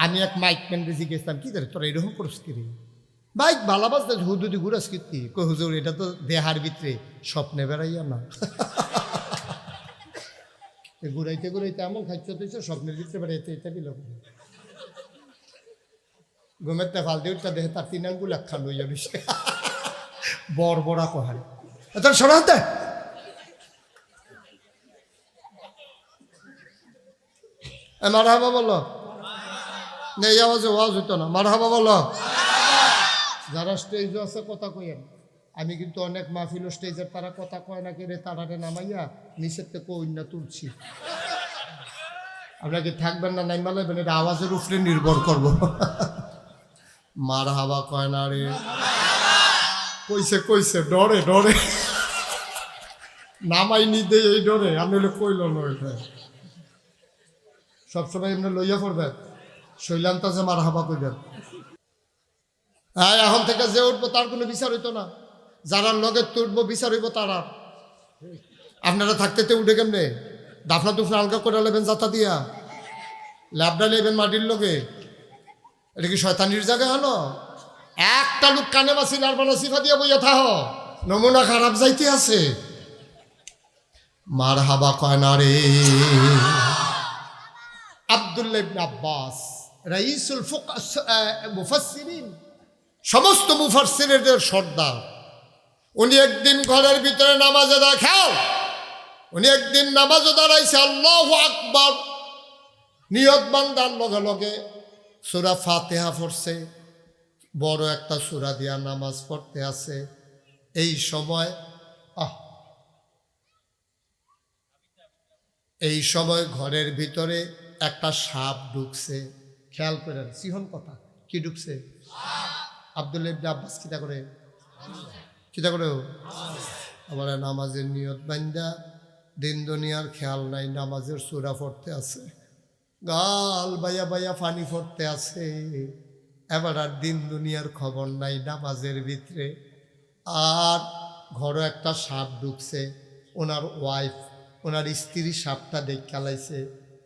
আমি এক মাইক ম্যানরে জিজ্ঞেসলাম কি রে তোরা এরকম করস কি রে বাইক ভালাবাস হুদুদি ঘুরাস কীর্তি কই হুজুর এটা তো দেহার ভিতরে স্বপ্নে বেড়াইয়া না ঘুরাইতে ঘুরাইতে এমন খাচ্ছ তুইছে স্বপ্নের ভিতরে বেড়াইতে এটা বিল ঘুমেরতে ফাল দিয়ে উঠটা দেহে তার 3 আঙ্গুল একখান হইয়া রয়েছে বড় বড়া কহার তোর শোনাতে মারহাবা বলো এই আওয়াজে ওয়াজ হইতো না মারহাবা বলো যারা স্টেজে আছে কথা কইেন আমি কিন্তু অনেক মাহফিল স্টেজের তারা কথা কয় না কেড়ে তারারে নামাইয়া নিচের থেকে কইনা তুলছি আপনাকে থাকবেন না নাইমালাইবেন এটা আওয়াজের উপরে নির্ভর করব মারহাবা কয় না রে কইছে কইছে ডরে ডরে নামাই নি দে এই ডরে আমি কইল না এটা সবসময় এমনি লইয়া পড়বে শৈলান্ত যে মারহাবা কইবেন হ্যাঁ এখন থেকে যে উঠবো তার কোনো বিচার হইতো না যারা লগে তুলবো বিচার হইব তারা আপনারা থাকতে উঠে কেমনে দাফনা দুফনা আলগা করে নেবেন যাতা দিয়া ল্যাবডা নেবেন মাটির লগে এটা কি শয়তানির জায়গায় হলো একটা লোক কানে বাসিল আর বানা সিফা দিয়া বইয়া থাহ নমুনা খারাপ যাইতে আছে মারহাবা কয় না রে আব্দুল্লাহ ইবনে আব্বাস রাইসুল মুফাসসিরিন সমস্ত মুফাসসিরদের সর্দার উনি একদিন ঘরের ভিতরে নামাজে দেখাও উনি একদিন নামাজে দাঁড়াইছে আল্লাহু আকবার নিয়ত বান্দার লগে লগে সূরা ফাতিহা পড়ছে বড় একটা সূরা দিয়া নামাজ পড়তে আছে এই সময় ঘরের ভিতরে একটা সাপ ঢুকছে খেয়াল করেন সিহন কথা কি ঢুকছে আব্দুল্লাহ ইবনে আব্বাস কিতা করে আবার নামাজের নিয়ত বান্দা দিন দুনিয়ার খেয়াল নাই নামাজের সূরা পড়তে আছে গাল বাইয়া বাইয়া পানি পড়তে আছে এবার আর দিন দুনিয়ার খবর নাই নামাজের ভিতরে আর ঘরে একটা সাপ ঢুকছে ওনার ওয়াইফ ওনার স্ত্রী সাপটা দেখে লাইছে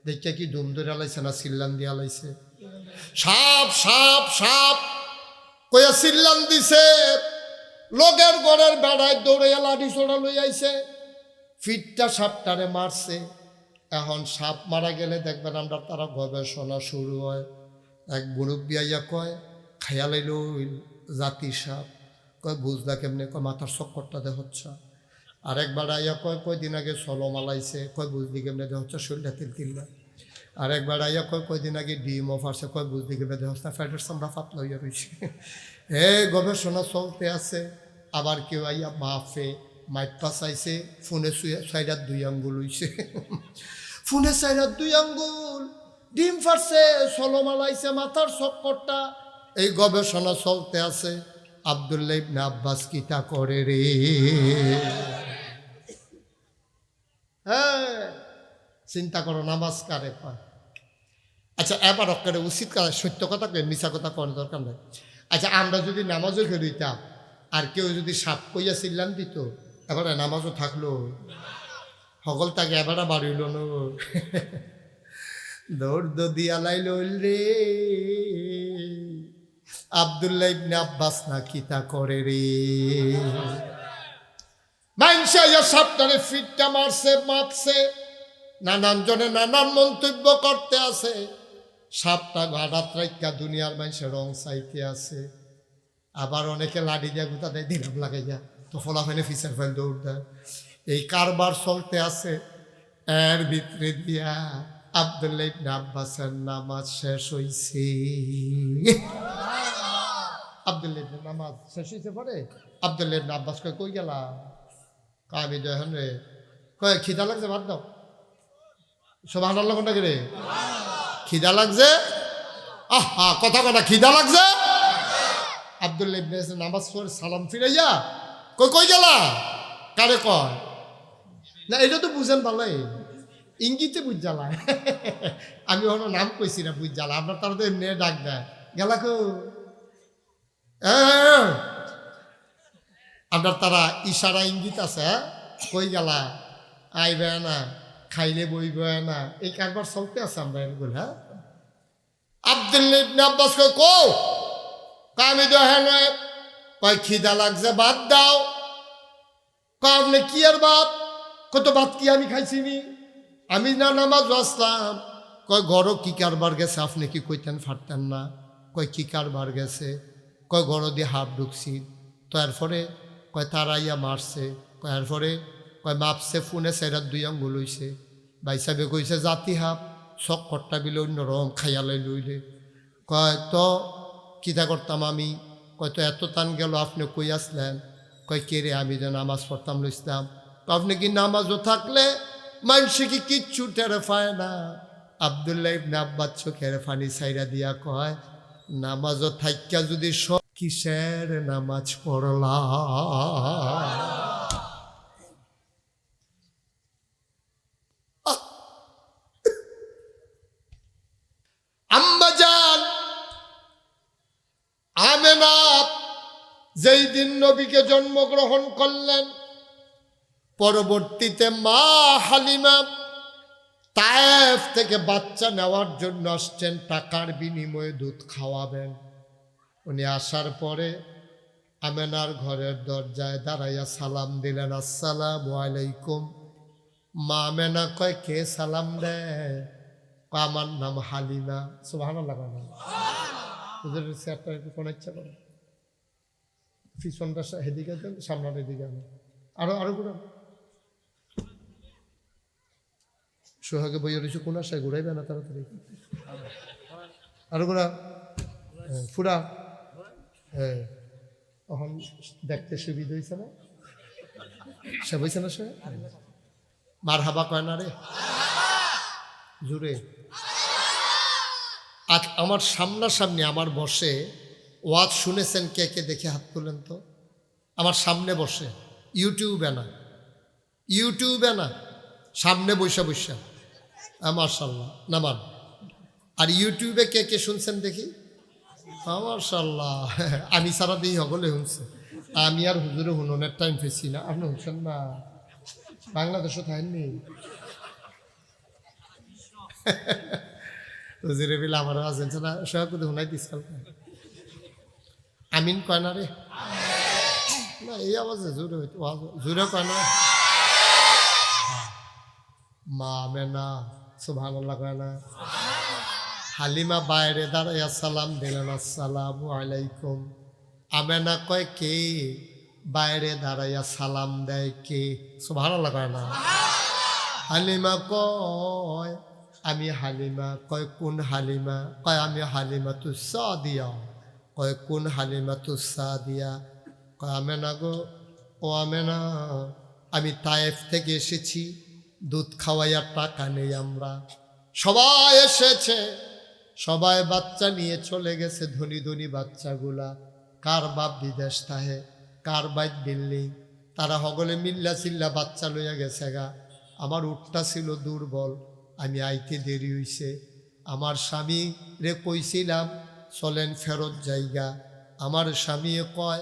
দেখে কি দুম ধরে লাইছে না চিল্লান দিয়া লাইছে সাপ সাপ সাপ কইয়া চিল্লান দিছে লোকের ঘরের বেড়ায় দৌড়ে লাঠি ছোড়া লই আইছে ফিটটা সাপটারে মারছে এখন সাপ মারা গেলে দেখবেন আমরা তারা গবেষণা শুরু হয় এক মুরব্বী আইয়া কয় খাইয়া লাইল জাতি সাপ কয় বুঝলা কেমনে কয় মাথার চক্করটা দেহ হচ্ছে আরেকবার আইয়া কয় কয়দিন আগে সলো মালাইছে কয় বুঝলি কেমনে দেহ হচ্ছে শরীরটা তিল তিল্লা আরেকবার আইয়া কয় কয়দিন আগে ডিম অফারছে কয় বুঝলি কেমনে দেহ হচ্ছে ফ্যাটের চামড়া পাতলা হইয়া রয়েছে গবেষণা চলতে আছে আবার কেউ আইয়া মাফে মাইপা চাইছে ফোনে সাইডার 2 আঙ্গুল হইছে ফোনে সাইডার 2 আঙ্গুল ডিম ফাটছে সলো মালাইছে মাথার চক্করটা এই গবেষণা চলতে আছে আব্দুল্লাহ ইবনে আব্বাস কিতা করে রে হ্যাঁ চিন্তা করো নামাজ কারে কয় আচ্ছা এবার অক্কারে উচিত কাজ সত্য কথা কই মিছা কথা কোন দরকার নাই আচ্ছা আমরা যদি নামাজও খেলইতাম আর কেউ যদি সাপ কইয়া চিল্লান দিত এবারে নামাজও থাকলো সকল তাকে এবারে বাড়িল ন দৌড় দিয়া লাইল রে আব্দুল্লাহ ইবনে আব্বাস না কিতা করে রে মাইনসা সাপটারে ফিটটা মারছে মাপছে নানান জনে নানান মন্তব্য করতে আছে সাপটা গাড়াত রাইকা দুনিয়ার মানুষের রং চাইতে আছে আবার অনেকে লাঠি দিয়া গুতা দেয় দিলাম লাগাইয়া তো ফলাফেলে ফিচার ফাইল দৌড় দেয় এই কারবার চলতে আছে এর ভিতরে দিয়া আব্দুল্লাহ ইবনে আব্বাসের নামাজ শেষ হইছে আব্দুল্লাহ ইবনে নামাজ শেষ হইছে পরে আব্দুল্লাহ ইবনে আব্বাস কই গেলা আমি দেখেন রে কয় খিদা লাগছে ভাত দাও সুবহানাল্লাহ কোনটা রে খিদা লাগছে আহা কথা কথা খিদা লাগছে আব্দুল্লাহ ইবনে নামাজ পড়ে সালাম ফিরাইয়া কই গেলা কারে কয় না এটা তো বুঝেন ভালোই ইঙ্গিতে বুঝ জ্বালা আমি হলো নাম কইছি না বুঝ জ্বালা আপনার তারা তো এমনি ডাক দেয় গেলা কো আপনার তারা ইশারা ইঙ্গিত আছে কই গেলা আইবে না খাইলে বইবে না এই কারবার চলতে আছে আমরা এগুলো হ্যাঁ আব্দুল্লাহ ইবনে আব্বাস কয় আমি তো হ্যাঁ নয়, কয় খিদা লাগছে ভাত দাও। কয় আপনি কি আর ভাত? কত ভাত কি আমি খাইছিনি, আমি না নামাজ আসলাম। কয় গড় কি কারবার গেছে, আপনি কি কইতেন ফাটতেন না? কয় কি কারবার গেছে? কয় গড় দিয়ে হাফ ঢুকছি, তো এরপরে কয় তারাইয়া মারছে। কয় এরপরে কয় মাপছে ফোনে সেরার 2 আঙ্গুল হইছে। ভাই সাহেবে কইছে জাতি হাফ শখ কট্টা বিলে অন্যরকম খাইয়ালাই লইলে। কয় তো কিতা করতাম আমি? কয় তো এত টান গেল, আপনি কই আসলেন? কয় কে রে? আমি যে নামাজ পড়তাম লইছিলাম। আপনি কি নামাজও থাকলে মানুষ কি কিচ্ছু টেরে পায় না? আব্দুল্লাহ ইবনে আব্বাস চোখের পানি ছাইরা দিয়া কয় নামাজও থাইকা যদি কিসের নামাজ পড়লা? আম্মা জান আমেনা যেই দিন নবীকে জন্মগ্রহণ করলেন, পরবর্তীতে মা হালিমা তায়েফ থেকে বাচ্চা নেওয়ার জন্য আসছেন, টাকার বিনিময়ে দুধ খাওয়াবেন। উনি আসার পরে আমেনার ঘরের দরজায় দাঁড়াইয়া সালাম দিলেন, আসসালামু আলাইকুম। মা আমেনা কয় কে সালাম দেয়? আমার নাম হালিমা। সুবহানাল্লাহ। কোন ইচ্ছা করে পিছনটা হেদিকে দেন, সামনের এদিকে আনো, আরো করে সোহাগে বইয়ের রয়েছে কোন আশায় ঘুরাইবে না তাড়াতাড়ি, আরো ঘোরা ফুরা। হ্যাঁ তখন দেখতে সুবিধা হয়েছে না? সে বইছে না? সে মার হাবা কয় না রে জুড়ে। আজ আমার সামনাসামনি আমার বসে ওয়াজ শুনেছেন কে কে? দেখে হাত তুলেন তো। আমার সামনে বসে, ইউটিউবে না, সামনে বৈশা মাশাল্লাহ নামান। আর ইউটিউবে কে কে শুনছেন দেখি? মাশাল্লাহ, আমি সারা দিই হগলে শুনছে। আমি আর হুজুরে হুননের টাইম পেয়েছি না। আপনি শুনছেন না? বাংলাদেশও থাকেননি হুজুরে বিল আমারও আছেন না, সব হুনাই দিস কাল। আমিন কয় না রে? না এই আওয়াজে জোরে হইতো, জোরে কয় না? মা আমেনা সুবহানাল্লাহ কয় না? হালিমা বাইরে দাঁড়াইয়া সালাম দিলেন, আসসালামু আলাইকুম। আমেনা কয় কে? বাইরে দাঁড়াইয়া সালাম দেয় কে? সুবহানাল্লাহ কয় না? হালিমা কয় আমি হালিমা। কয় কোন হালিমা? কয় আমি হালিমাতু সাদিয়া। কয় কোন হালিমাতু সাদিয়া? কয় আমেনা গো, ও আমেনা, আমি তায়েফ থেকে এসেছি, দুধ খাওয়াইয়া টাকা নেই আমরা। সবাই এসেছে, সবাই বাচ্চা নিয়ে চলে গেছে, ধনী ধনী বাচ্চাগুলা। কার বাপ বিদেশ তাহে, কার বাইক দিল্লি, তারা হগলে মিল্লা চিল্লা বাচ্চা লইয়া গেছে গা। আমার উটটা ছিল দুর্বল, আমি আইতে দেরি হইছে। আমার স্বামী রে কইছিলাম চলেন ফেরত জায়গা। আমার স্বামী কয়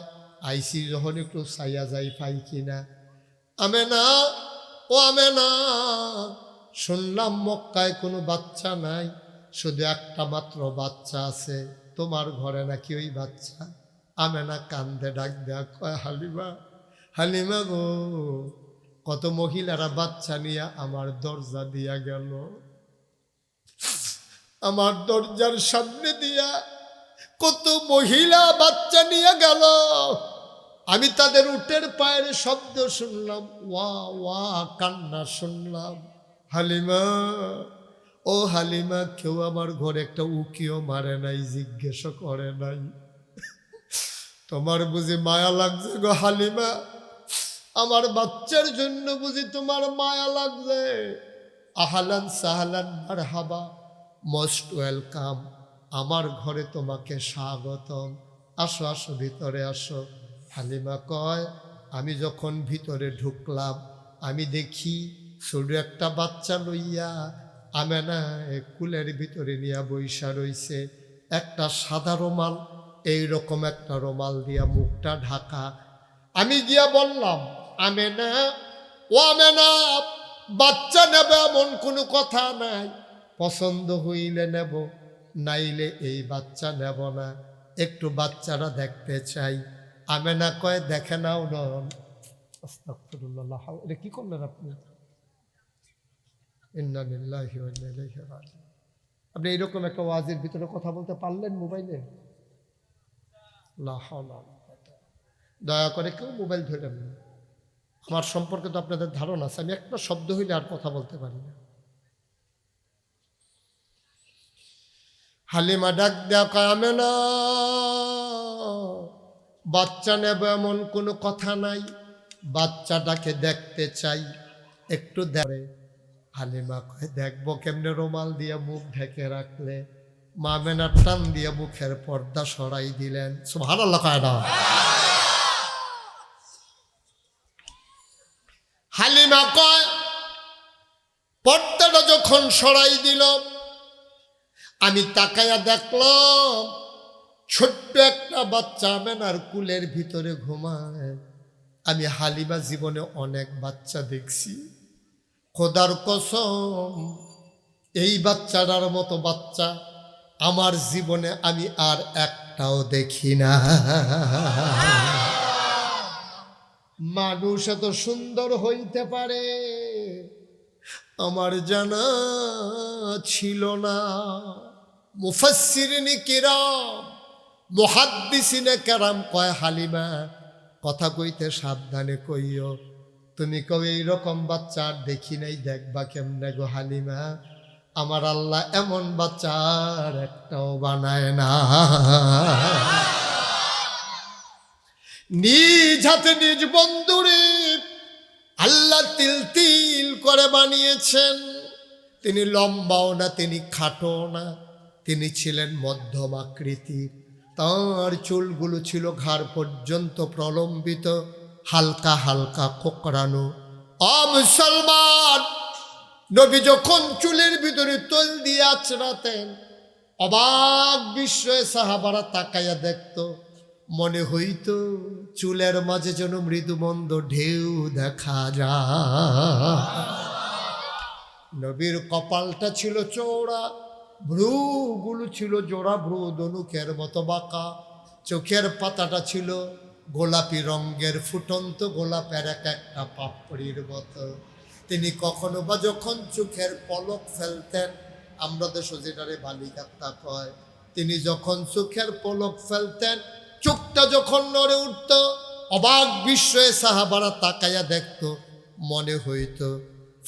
আইসি যখন একটু চাইয়া যাই পাই কিনা। আমেনা, ও আমেনা, শুনলাম মক্কায় কোনো বাচ্চা নাই, শুধু একটা মাত্র বাচ্চা আছে, তোমার ঘরে নাকি ওই বাচ্চা? আমেনা কান্দে ডাক দেয়া কয় হালিমা, হালিমা গো, কত মহিলারা বাচ্চা নিয়ে আমার দরজা দিয়া গেল, আমার দরজার সামনে দিয়া কত মহিলা বাচ্চা নিয়ে গেল। আমি তাদের উটের পায়ের শব্দ শুনলাম, ওয়া ওয়া কান্না শুনলাম। হালিমা, ও হালিমা, কেউ আমার ঘরে একটা উকিও মারে নাই, জিজ্ঞেস করে নাই? তোমার বুঝি মায়া লাগছে গো হালিমা? আমার বাচ্চার জন্য বুঝি তোমার মায়া লাগছে? আহলান সাহলান মারহাবা, মোস্ট ওয়েলকাম, আমার ঘরে তোমাকে স্বাগতম, আসো আসো ভিতরে আসো। হালিমা কয় আমি যখন ভিতরে ঢুকলাম, আমি দেখি ছোট একটা বাচ্চা লইয়া আমেনা কুলের ভিতরে নিয়া বইসা রইছে, একটা সাদা রুমাল, এইরকম একটা রুমাল দিয়া মুখটা ঢাকা। আমি গিয়া বললাম, আমেনা, ও আমেনা, বাচ্চা নেবে এমন কোনো কথা নাই, পছন্দ হইলে নেব, নাইলে এই বাচ্চা নেব না, একটু বাচ্চারা দেখতে চাই। আমেনা কয় দেখে নাও নন। আস্তাগফিরুল্লাহ, এটা কি করলেন আপনি? ইন্না লিল্লাহি ওয়া ইন্না ইলাইহি রাজিউন। আপনি এইরকম একটা ওয়াজের ভিতরে কথা বলতে পারলেন মোবাইলে? লা হাওলা ওয়ালা কুওয়াতা। দয়া করে কেউ মোবাইল ধরেন না। আমার সম্পর্কে তো আপনাদের ধারণা আছে, আমি একটা শব্দ হইলে আর কথা বলতে পারি না। হালিমা ডাক দেয়া কয় আমেনা, বাচ্চা নেব এমন কোনো কথা নাই, বাচ্চাটাকে দেখতে চাই, একটু দেখে। হালিমা কয় দেখবো কেমনে? রুমাল দিয়ে মুখ ঢেকে রাখলে। মা আমেনা টান দিয়ে মুখের পর্দা সরাই দিলেন। সুবহানাল্লাহ কয় না? হালিমা কয় পর্দাটা যখন সরাই দিল, আমি তাকায়া দেখলাম ছোট্ট একটা বাচ্চা আমেনার কুলের ভিতরে ঘুমায়। আমি হালিমা জীবনে অনেক বাচ্চা দেখছি, খোদার কসম এই বাচ্চাটার মতো বাচ্চা আমার জীবনে আমি আর একটাও দেখি না। মানুষ এত সুন্দর হইতে পারে আমার জানা ছিল না। মুফাসসিরিনে কিরাম, মুহাদ্দিসিনে কেরাম কয় হালিমা কথা কইতে সাবধানে কইও। তুমি কও এইরকম বাচ্চা আর দেখি নাই, দেখবা কেমনে গো হালিমা? আমার আল্লাহ এমন বাচ্চা আর একটাও বানায় না। নিজ হাতে নিজ বন্ধুরে আল্লাহ তিল তিল করে বানিয়েছেন। তিনি লম্বাও না, তিনি খাটো না, তিনি ছিলেন মধ্যম আকৃতির। তাঁর চুলগুলো ছিল ঘাড় পর্যন্ত প্রলম্বিত, হালকা হালকা কোকড়ানো। মুসলমান, নবী যখন চুলের ভিতরে তৈল দিয়ে আঁচড়াতেন, অবাক বিস্ময়ে সাহাবারা তাকাইয়া দেখত। মনে হইত চুলের মাঝে যেন মৃদুমন্দ ঢেউ দেখা যায়। নবীর কপালটা ছিল চওড়া, ভ্রুগুলো ছিল জোড়া ভ্রু, ধনুকের মতো বাঁকা। চোখের পাতাটা ছিল গোলাপি রঙের, ফুটন্ত গোলাপের এক একটা পাপড়ির মতো। তিনি কখনো বা যখন চোখের পলক ফেলতেন, আমরা দেশে যেটারে বালিকাত্তা কয়, তিনি যখন চোখের পলক ফেলতেন, চোখটা যখন নড়ে উঠত, অবাক বিস্ময়ে সাহাবারা তাকাইয়া দেখত। মনে হইত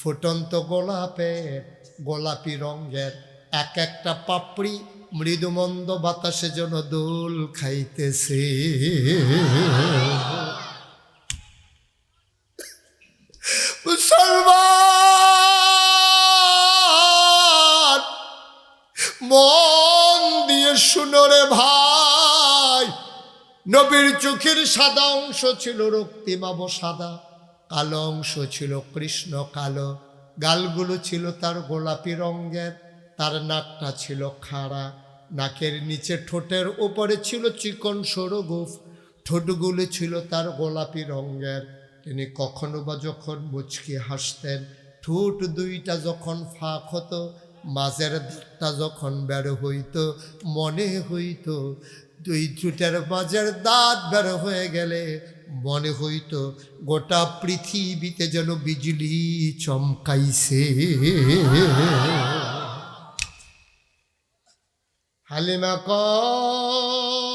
ফুটন্ত গোলাপের গোলাপি রঙের এক একটা পাপড়ি মৃদুমন্দ বাতাসে যেন দোল খাইতেছে। মুসলমান, মন দিয়ে শুনো রে ভাই, নবীর চোখের সাদা অংশ ছিল রক্তিমাভ সাদা, কালো অংশ ছিল কৃষ্ণ কালো। গালগুলো ছিল তার গোলাপি রঙের, তার নাকটা ছিল খাড়া, নাকের নিচে ঠোঁটের উপরে ছিল চিকন সরু গোঁফ, ঠোঁটগুলো ছিল তার গোলাপি রঙের। তিনি কখনো বা যখন মুচকি হাসতেন, ঠোঁট দুইটা যখন ফাঁক হতো, মাঝের দাঁতটা যখন বের হইত, মনে হইত দুই ঠোঁটের মাঝের দাঁত বের হয়ে গেলে মনে হইত গোটা পৃথিবীতে যেন বিজলি চমকাইছে। হালিমা কয়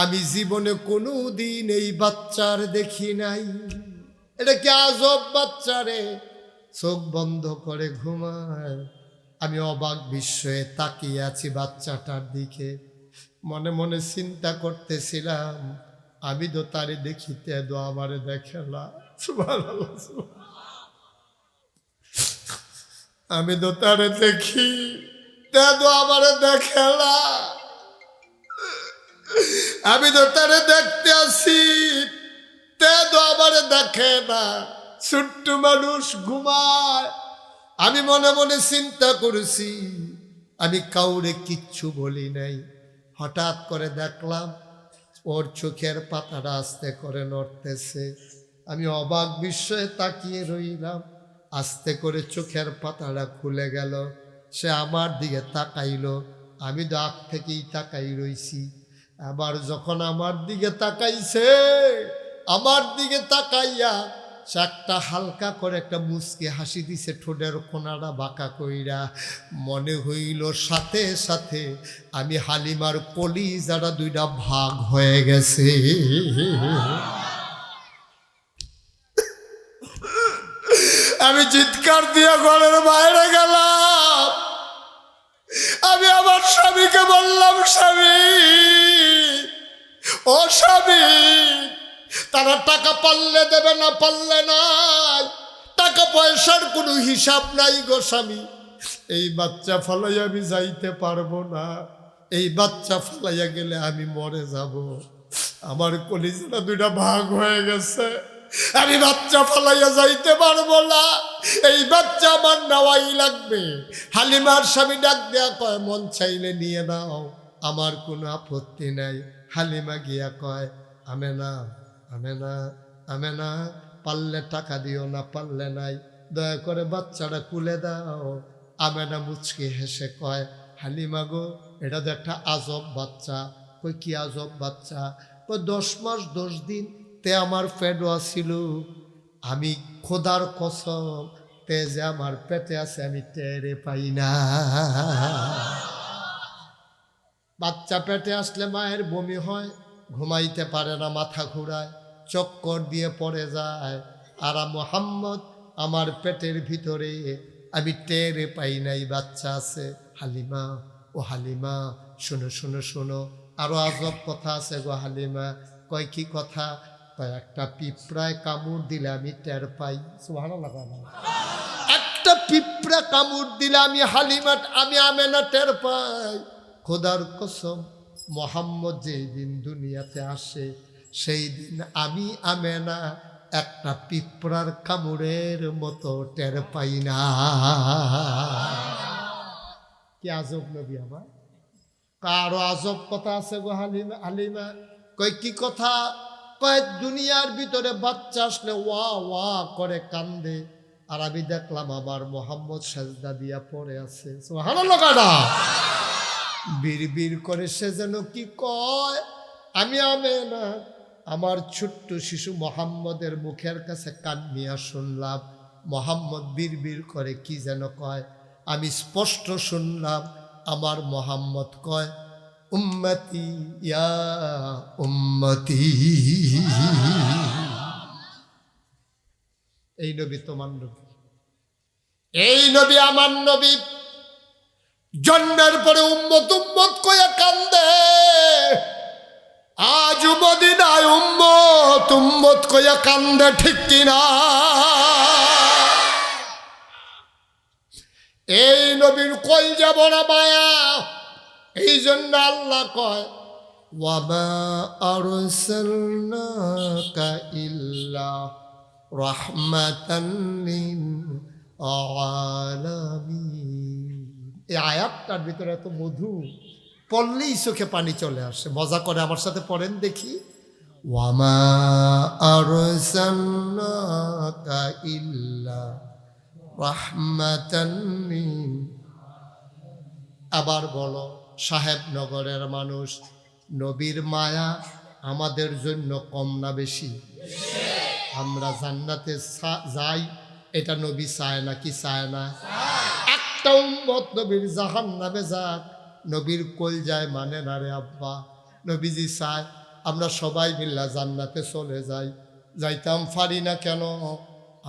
আমি জীবনে কোনো দিন এই বাচ্চার দেখি নাই। এটা কি আজব বাচ্চা রে, চোখ বন্ধ করে ঘুমায়। আমি অবাক বিস্ময়ে তাকিয়ে আছি বাচ্চাটার দিকে, মনে মনে চিন্তা করতেছিলাম আমি তো তারে দেখিতে দো আমারে দেখে না। আমি তো তারে দেখি তো আমারে দেখে না। আমি তো তারে দেখতে আসি তো আমারে দেখে না। ছোট্ট মানুষ ঘুমায়। আমি মনে মনে চিন্তা করেছি, আমি কাউরে কিচ্ছু বলি নাই। হঠাৎ করে দেখলাম ওর চোখের পাতাটা আস্তে করে নড়তেছে। আমি অবাক বিস্ময়ে তাকিয়ে রইলাম। আস্তে করে চোখের পাতাটা খুলে গেল, সে আমার দিকে তাকাইলো, আমি তো আগ থেকেই তাকাই রইছি। আবার যখন আমার দিকে তাকাইছে, আমার দিকে তাকাইয়া সে একটা হালকা করে একটা মুচকি হাসি দিছে, ঠোঁটের কোনাটা বাঁকা কইরা। মনে হইল সাথে সাথে আমি হালিমার কলিজাটা দুইটা ভাগ হয়ে গেছে। আমি চিৎকার দিয়ে ঘরের বাইরে গেলাম। আমি আমার স্বামীকে বললাম, স্বামী, ও স্বামী, তারা টাকা পারলে দেবে, না পারলে নাই, টাকা পয়সার কোনো হিসাব নাই গো স্বামী। এই বাচ্চা ফলাইয়া আমি যাইতে পারবো না, এই বাচ্চা ফলাইয়া গেলে আমি মরে যাব। আমার কলিজাটা দুইটা ভাগ হয়ে গেছে, আমি বাচ্চা ফলাইয়া যাইতে পারবো না, এই বাচ্চা আমার নেওয়াই লাগবে। হালিমার স্বামী ডাক দেয়া কয়, মন চাইলে নিয়ে নাও, আমার কোনো আপত্তি নাই। হালিমা গিয়া কয়, আমেনা, আমেনা, আমেনা, পারলে টাকা দিও, না পারলে নাই, দয়া করে বাচ্চাটা কুলে দাও। আমেনা মুচকি হেসে কয়, হালিমা গো, এটা তো একটা আজব বাচ্চা। কই, কি আজব বাচ্চা? কই, 10 মাস 10 দিন তে আমার পেটও ছিল, আমি খোদার কসম, তে যে আমার পেটে আছে আমি টেরে পাই না। বাচ্চা পেটে আসলে মায়ের বমি হয়, ঘুমাইতে পারে না, মাথা ঘুরায়, চক্কর দিয়ে পড়ে যায়। আর মোহাম্মদ আমার পেটের ভিতরে, আমি টেরে পাই নাই বাচ্চা আছে। হালিমা, ও হালিমা, শোনো শোনো শোনো, আরো আজব কথা আছে গো হালিমা। কয়, কি কথা? কয়, একটা পিঁপড়ায় কামড় দিলে আমি টের পাই। সুবহানাল্লাহ। একটা পিঁপড়া কামড় দিলে আমি হালিমা, আমি আমেনা টের পাই। খোদার কসম, মোহাম্মদ যেই দিন দুনিয়াতে আসে সেই দিন আমি আমেনা একটা পিঁপড়ার কামড়ের মতো টের পাই না। কি আজব নবী আমার! কারো আজব কথা আছে গো হালিমা। হালিমা কয়, কি কথা? কয়, দুনিয়ার ভিতরে বাচ্চা আসলে ওয়া ওয়া করে কান্দে, আর আমি দেখলাম আমার মোহাম্মদ সাজদা দিয়া পড়ে আছে। সুবহানাল্লাহ। বিড় করে সে যেন কি কয়, আমি আমেনা আমার ছোট্ট শিশু মোহাম্মদের মুখের কাছে কান নিয়ে শুনলাম। মোহাম্মদ বিড় করে কি যেন কয়, আমি স্পষ্ট শুনলাম। আমার মোহাম্মদ কয়, উম্মতি ইয়া উম্মতি। এই নবী তোমার নবী, এই নবী আমার নবী। জন্মের পরে উম্মত উম্মত কইয়া কান্দে, আজ মদিনায় উম্মত উম্মত কইয়া কান্দে, ঠিক কিনা? এই নবীর কই যাব না মায়া। এই জন্য আল্লাহ কয়, ওয়ামা আরসালনাকা ইল্লা রাহমাতান লিল আলামিন। এই আয়াতটার ভিতরে এত মধু, পড়লেই চোখে পানি চলে আসে। মজা করে আমার সাথে পড়েন দেখি। ওয়ামা আরসালনাকা ইল্লা রাহমাতান লিল। আবার বলো, সাহেবনগরের মানুষ, নবীর মায়া আমাদের জন্য কম না বেশি? আমরা জান্নাতে যাই, এটা নবী চায় না কি চায় না? একটা উম্মত নবীর জাহান্নামে যাক, নবীর কলজায় মানে না রে আব্বা। নবীজি চায় আমরা সবাই মিল্লা জান্নাতে চলে যাই। যাইতাম পারি না কেন?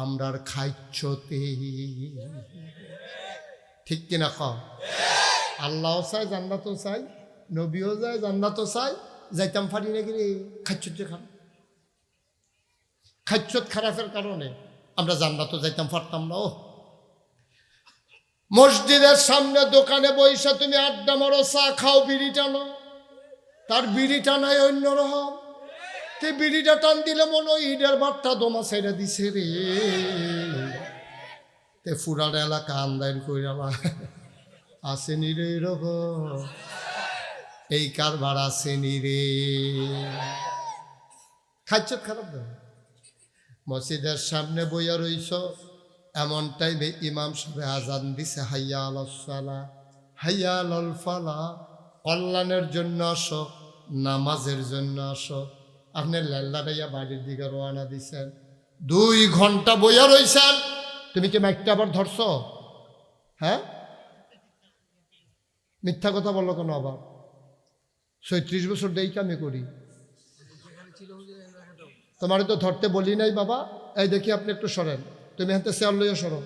আমরার খাইচ্ছতে। ঠিক কিনা কম? আল্লাহও চাই, জান্নাতও চাই, নবীও যায়, জান্নাতও চাই, যাইতাম পারি না গেলে খাইচ্ছত খারাপ। খাইচ্ছত খারাপের কারণে আমরা জান্নাতও যাইতাম পারতাম না। ও মসজিদের সামনে দোকানে বইসা তুমি আড্ডা মারো, চা খাও, বিড়ি টানো, তার বিড়ি টানায় অন্যরকম। তে বিড়িটা টান দিলে মনে হয় ঈদের বার্তা দমা ছেড়ে দিছে রে। তে ফুরার এলাকা আন্দাইন কইরালা আসেনি রে, এরকম এই কারবার আসেনি রে। খাইচ্ছত খারাপ দেয়। মসজিদের সামনে বইয়া রইছ, এমন টাইমে ইমাম সাহেব আজান দিছে, হাইয়া আলাস সালাহ, হাইয়া আলাল ফালাহ, কল্যাণের জন্য আসো, নামাজের জন্য আসো। আপনি লাল্লাটাইয়া বাড়ির দিকে রওনা দিছেন, 2 ঘন্টা বইয়া রইছেন। তুমি কি মাইকটা আবার ধরছ? হ্যাঁ, মিথ্যা কথা বললো কেন আবার? 36 বছর দেই আমি করি, তোমার তো ধরতে বলি নাই বাবা। এই দেখি আপনি একটু সরেন, তুমি হাতে চেয়ার লইয়া সরো।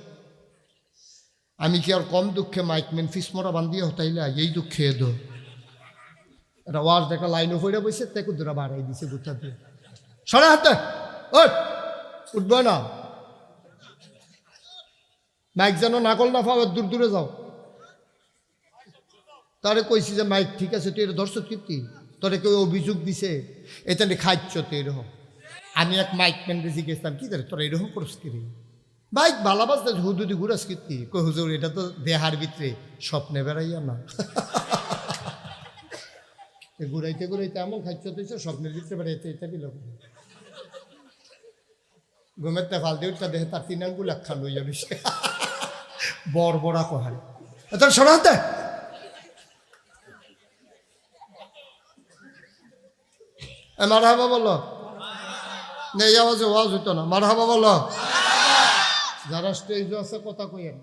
আমি কি আর কম দুঃখে মাইকম্যান ফিসমরা বান্ধিয়ে হতাইলা? এই দুঃখে এদো এটা ওয়াজ দেখা লাইনও ফইরা বসে তাকে দূরা বাড়াই দিছে গুতা দিয়ে। সরে হাতে, ওই উঠবে না, মাইক যেন নাকল না পাও, দূর দূরে যাও। তারে কইছি যে মাইক ঠিক আছে, তুই এটা ধরছ কীর্তি, তোরে কেউ অভিযোগ দিছে এটা নিয়ে খাইছ তো এরকম। আমি এক মাইকম্যানকে জিজ্ঞেসলাম, কি করে তোরা এরকম করস কি রে? বাইক বালাবাস হুদুদি ঘুরাস কীর্তি? কই হুজুর এটা তো দেহার ভিতরে, স্বপ্নে বেড়াইয়া না। ঘুরাইতে ঘুরাইতে এমন খাইছ তুইছে, স্বপ্নের ভিতরে বেড়াইতে এটা বিল ঘুমেরতে ফাল দিয়ে উঠটা দেহে তার 3 আঙ্গুল একখান লইয়া রইছে, বড় বড়া কহার। তোর সরাতে মারহাবা বলো, এই আওয়াজে ওয়াজ হইতো না। মারহাবা বলো। যারা স্টেজে আছে কথা কইেন,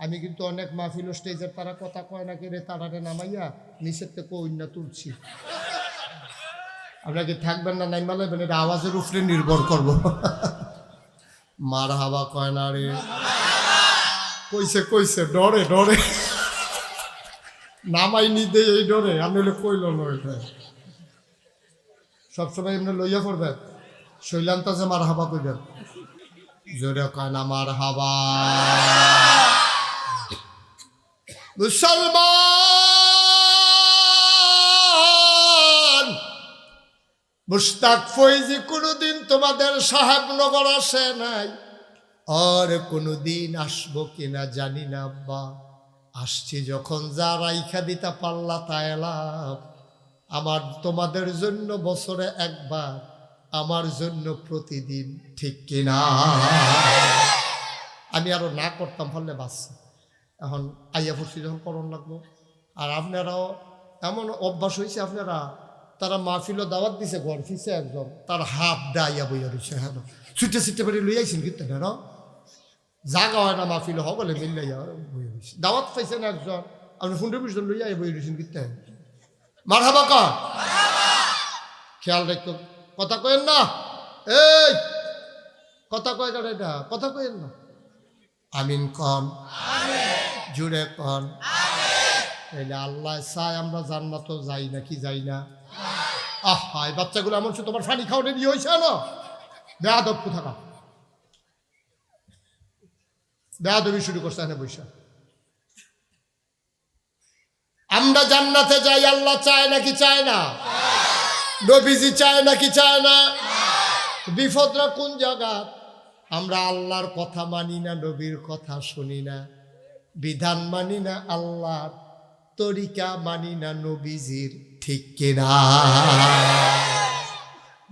আমি কিন্তু অনেক মাহফিল স্টেজের তারা কথা কয় না, কেড়ে তারারে নামাইয়া নিচের থেকে কইনা তুলছি। আপনাকে থাকবেন না নাইমালাইবেন, এটা আওয়াজের উপরে নির্ভর করব। মারহাবা কয় না রে, কইছে কইছে ডরে ডরে নামাই নি দে, এই ডরে আমি কইল নয়। সবসময় এমনি লইয়া পড়বেন, শৈলান্ত যে মার হাবা কইবেন, জোরে কয় না মার হাবা। মুসলমান মুশতাক ফৈজি কোনোদিন তোমাদের সাহেবনগর আসে নাই, আর কোনোদিন আসবো কিনা জানি না আব্বা। আসছি যখন যা রাইখা দিতা পাল্লা তা এলাম। আমার তোমাদের জন্য বছরে একবার, আমার জন্য প্রতিদিন, ঠিক কিনা? আমি আরো না করতাম ফলে বাঁচছি, এখন আইয়া পড়ছি যখন করণ লাগবো। আর আপনারাও এমন অভ্যাস হয়েছে, আপনারা তারা মাহফিলও দাওয়াত দিছে, ঘর ফিসে একদম তার হাফ ডাইয়া বইয়া রয়েছে। হ্যাঁ, ছুটে ছুটে বাড়ি লই আইছেন কিন্তু না, জাগা হয় না মাহফিল হগলে মিল্লাইয়া বইয়া রয়েছে। দাওয়াত পাইছেন একজন, আপনি 15-20 জন লইয়া বইয়া রয়েছেন কিন্তু। মারহাবা কর, খেয়াল রাখতো, কথা কয়েন না, এই কথা কয় কার, এটা কথা কয়েন না। আমিন কন, জুড়ে কন। তাইলে আল্লাহ চায় আমরা জান্নাত যাই না, কি যাই না? আহা, এই বাচ্চাগুলো এমন তোমার ফানি খাওয়াতে দিয়ে হয়েছে না, বেয়াদব কোথাকা, বেয়াদবি শুরু করছে না বৈশা। আমরা জান্নাতে যাই, আল্লাহ চায় নাকি চায় না? নবীজি চায় নাকি চায় না? বিপদরা কোন জায়গা? আমরা আল্লাহর কথা মানি না, নবীর কথা শুনি না, বিধান মানি না, আল্লাহর তরিকা মানি না নবীজির, ঠিক কিনা?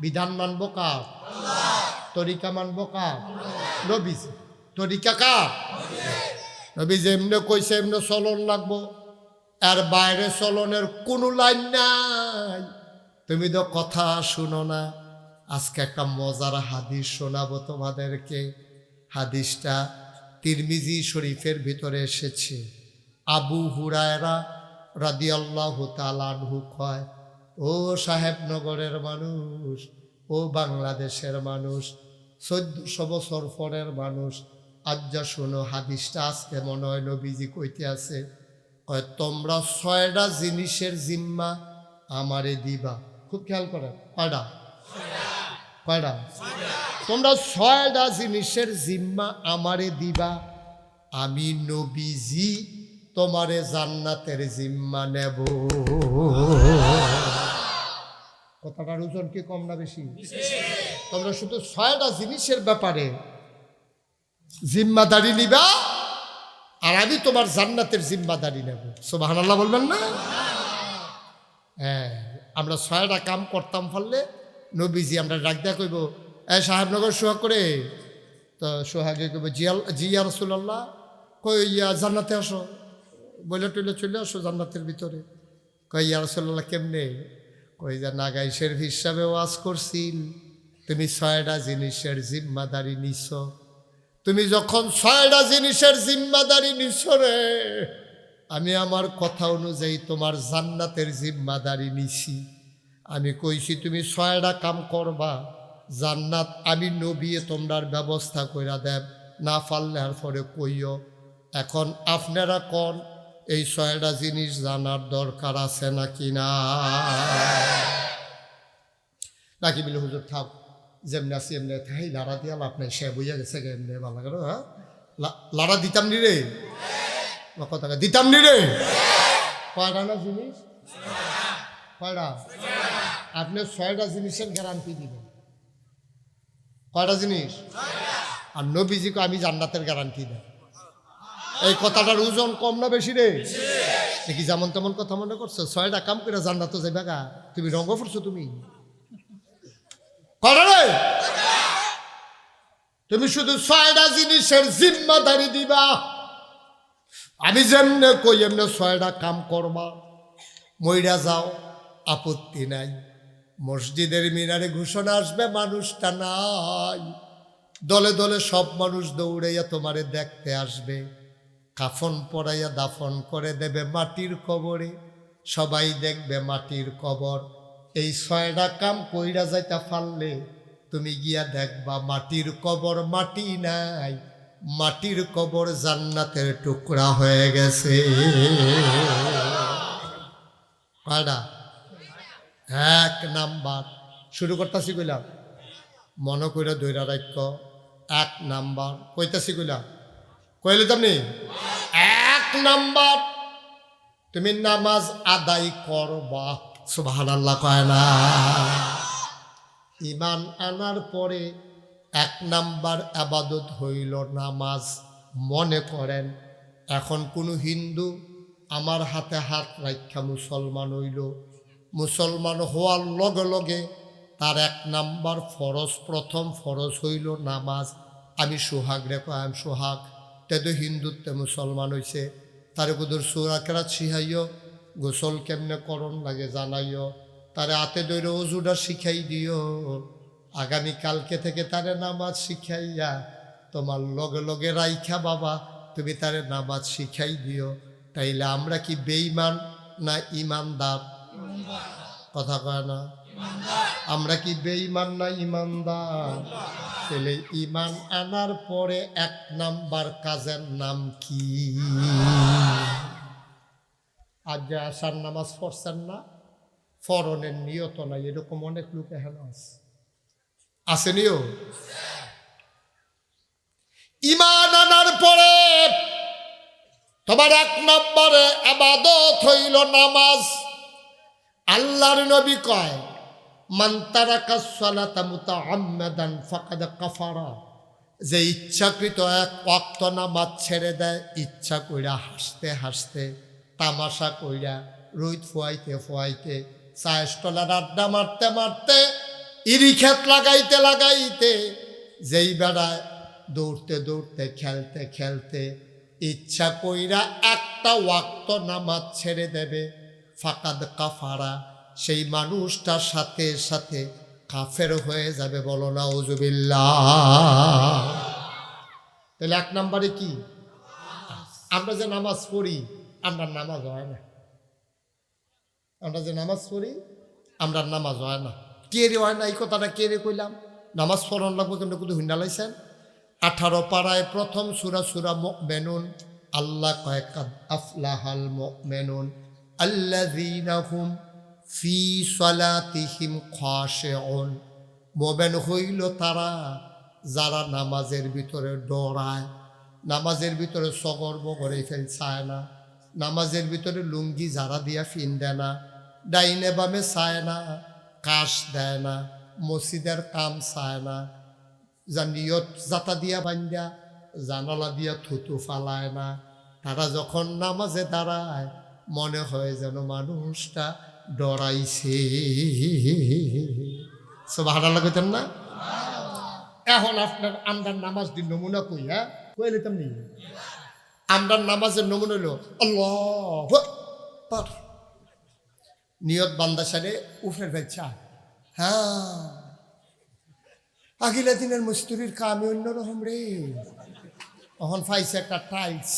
বিধান মানবো কার? তরিকা মানবো কার? নবীজি। তরিকা কার? নবীজি এমনি কইছে এমনি চলন লাগবো, আর বাইরে চলনের কোনো লাইন নাই। তুমি তো কথা শুনো না। আজকে একটা মজার হাদিস শোনাবো তোমাদেরকে। হাদিসটা তিরমিজি শরীফের ভিতরে এসেছে। আবু হুরায়রা রাদিয়াল্লাহু তাআলা আনহু কয়, ও সাহেবনগরের মানুষ, ও বাংলাদেশের মানুষ, 1400 বছর পরের মানুষ, আজ যা শোনো হাদিসটা। আজকে মনে হয় নবীজি কইতে আছে, তোমরা 6টা জিনিসের জিম্মা আমারে দিবা। খুব খেয়াল করে, কয়টা? কয়টা? তোমরা 6টা জিনিসের জিম্মা আমারে দিবা, আমি নবীজি তোমারে জান্নাতের জিম্মা নেব। কথাটার ওজন কি কম না বেশি? তোমরা শুধু 6টা জিনিসের ব্যাপারে জিম্মাদারি নিবা, আর আমি তোমার জান্নাতের জিম্মাদারি নেব। সুবহানাল্লাহ বলবেন না? হ্যাঁ, আমরা 6টা কাম করতাম ফলে নবীজি আমরা ডাক দেয়া কইব, সাহেবনগর সোহাগ করে তো সোহাগে কবে জিয়া রাসূলুল্লাহ, কই ইয়া জান্নাতে আসো, বলে টইলে চলে আসো জান্নাতের ভিতরে। কই ইয়া রাসূলুল্লাহ কেমনে? কই যে নাগাইশের হিসাবে ওয়াজ করছিল, তুমি 6টা জিনিসের জিম্মাদারি নিছ। তুমি যখন 6টা জিনিসের জিম্মাদারি নিছ রে, আমি আমার কথা অনুযায়ী তোমার জান্নাতের জিম্মাদারি নিছি। আমি কইছি তুমি 6টা কাম করবা, জান্নাত আমি নবিয়ে তোমরার ব্যবস্থা কইরা দেব, না পারলে আর পরে কইও। এখন আপনারা কোন এই 6টা জিনিস জানার দরকার আছে নাকি না? নাকি বলে হুজুর থাক, যেমনি আছি এমনি থাই, লাড়া দিয়া লাভ নাই, সে বইয়া গেছে এমনি ভালো করে। হ্যাঁ, লাড়া দিতাম নি রে, কথা দিতাম নি রে। কয়টা না জিনিস? কয়টা? আপনি 6টা জিনিসের গ্যারান্টি দিবেন। কয়টা জিনিস? আর নবীজিকে আমি জান্নাতের গ্যারান্টি দেয়। এই কথাটার ওজন কম না বেশি রে? দেখি যেমন তেমন কথা মনে করছো, 6টা কাম করে জান্নাতে যাবে গা, তুমি রঙ্গ পড়ছো তুমি। কয়টা রে? তুমি শুধু 6টা জিনিসের জিম্মাদারি দিবা। আমি যেমনে কই এমনি 6টা কাম করবা, মইরা যাও আপত্তি নাই। মসজিদের মিনারে ঘোষণা আসবে, মানুষটা নাই, দলে দলে সব মানুষ দৌড়াইয়া তোমারে দেখতে আসবে, কাফন পরাইয়া দাফন করে দেবে মাটির কবরে, সবাই দেখবে মাটির কবর। এই 6টা কাম কইরা যাইতা পারলে তুমি গিয়া দেখবা মাটির কবর মাটি নাই, মাটির কবর জান্নাতের টুকরা হয়ে গেছে। কয়টা? 1 নাম্বার। শুরু করতেছি কইলাম, মনে কইরা দৈরা রাখ। 1 নাম্বার কইতাছি কইলাম, কইলে তুমি 1 নাম্বার তুমি নামাজ আদায় করবা। সুবহানাল্লাহ কয় না? ঈমান আনার পরে 1 নাম্বার ইবাদত হইল নামাজ। মনে করেন এখন কোনো হিন্দু আমার হাতে হাত রাখা মুসলমান হইল, মুসলমান হওয়ার লগে লগে তার 1 নাম্বার ফরজ, প্রথম ফরজ হইল নামাজ। আমি সোহাগ রে কয়, আমি সোহাগ, তে তো হিন্দুত্বে মুসলমান হইছে, তারে কুদুর সূরা কেরাত শিখাইও, গোসল কেমনে করণ লাগে জানাইও, তারে হাতে ধরে ওজুটা শিখাই দিও। আগামীকালকে থেকে তারে নামাজ শিখাইয়া তোমার লগে লগে রাইখা বাবা তুমি তারে নামাজ শিখাই দিও। তাইলে আমরা কি বেঈমান না ইমানদার? কথা কয় না? আমরা কি বেঈমান না ইমানদার? তাহলে ঈমান আনার পরে 1 নাম্বার কাজের নাম কি? আজ যে আসার নামাজ পড়ছেন না, ফরনের নিয়ত নাই, এরকম অনেক লোক এখন আসেনিও। ঈমান আনার পরে তোমার 1 নম্বরে ইবাদত হইল নামাজ। আল্লাহর নবী কয়, মান তারাকাস সালাতা মুতাআম্মাদান ফাকাদ কাফারা, যে ইচ্ছাকৃত 1 ওয়াক্ত নামাজ ছেড়ে দেয়, ইচ্ছা কইরা হাসতে হাসতে, তামাশা কইরা, রোদ ফুয়াইতে ফুয়াইতে, চায়ের স্টলের আড্ডা মারতে মারতে, ইরিক্ষেত লাগাইতে লাগাইতে, যেই বেড়ায় দৌড়তে দৌড়তে, খেলতে খেলতে ইচ্ছা কইরা 1টা ওয়াক্ত নামাজ ছেড়ে দেবে, ফাকাদ কাফারা, সেই মানুষটার সাথে সাথে কাফের হয়ে যাবে। বলো নাউজুবিল্লাহ। তাহলে 1 নম্বরে কি? আমরা যে নামাজ পড়ি, আমরা নামাজ হয় না। আমরা যে নামাজ পড়ি, আমরা নামাজ হয় না। কে রে হয় না? এই কথাটা কে রে কইলাম? নামাজ পড়ন লাগবো কিন্তু কিন্তু হুন্ডা লাইছেন। 18 পাড়ায় প্রথম সূরা সূরা মুমিনুন, আল্লাহ কয় কাদ আফলাহাল মুমিনুন আল্লাযীনা হুম ফি সালাতিহিম খাশিউন। মুমিন হইল তারা যারা নামাজের ভিতরে ডরায়, নামাজের ভিতরে সগর বগরে ফেল চায় না, নামাজের ভিতরে লুঙ্গি যারা দিয়া ফিন্দে না, ডাইনে বামে চায় না, কাশ দেয় না, মসজিদের কাম চায় না, জানিয়ত জাতা দিয়া বান্ধা জানালা দিয়া থুতু ফালায় না। তারা যখন নামাজে দাঁড়ায় মনে হয় যেন মানুষটা ডরাইছে। সুবহানাল্লাহ কইতেন না? এখন আপনার আমরার নামাজ দিন নমুনা কই, হ্যাঁ কই নিতাম নি? আমরার নামাজের নমুনা হলো আল্লাহু আকবার, নিয়ত বান্দা সারে উফরে ফেলছা। হ্যাঁ, আগিলা দিনের মস্তুরির কামে অন্যরকম রে। এখন পাইছে একটা টাইলস,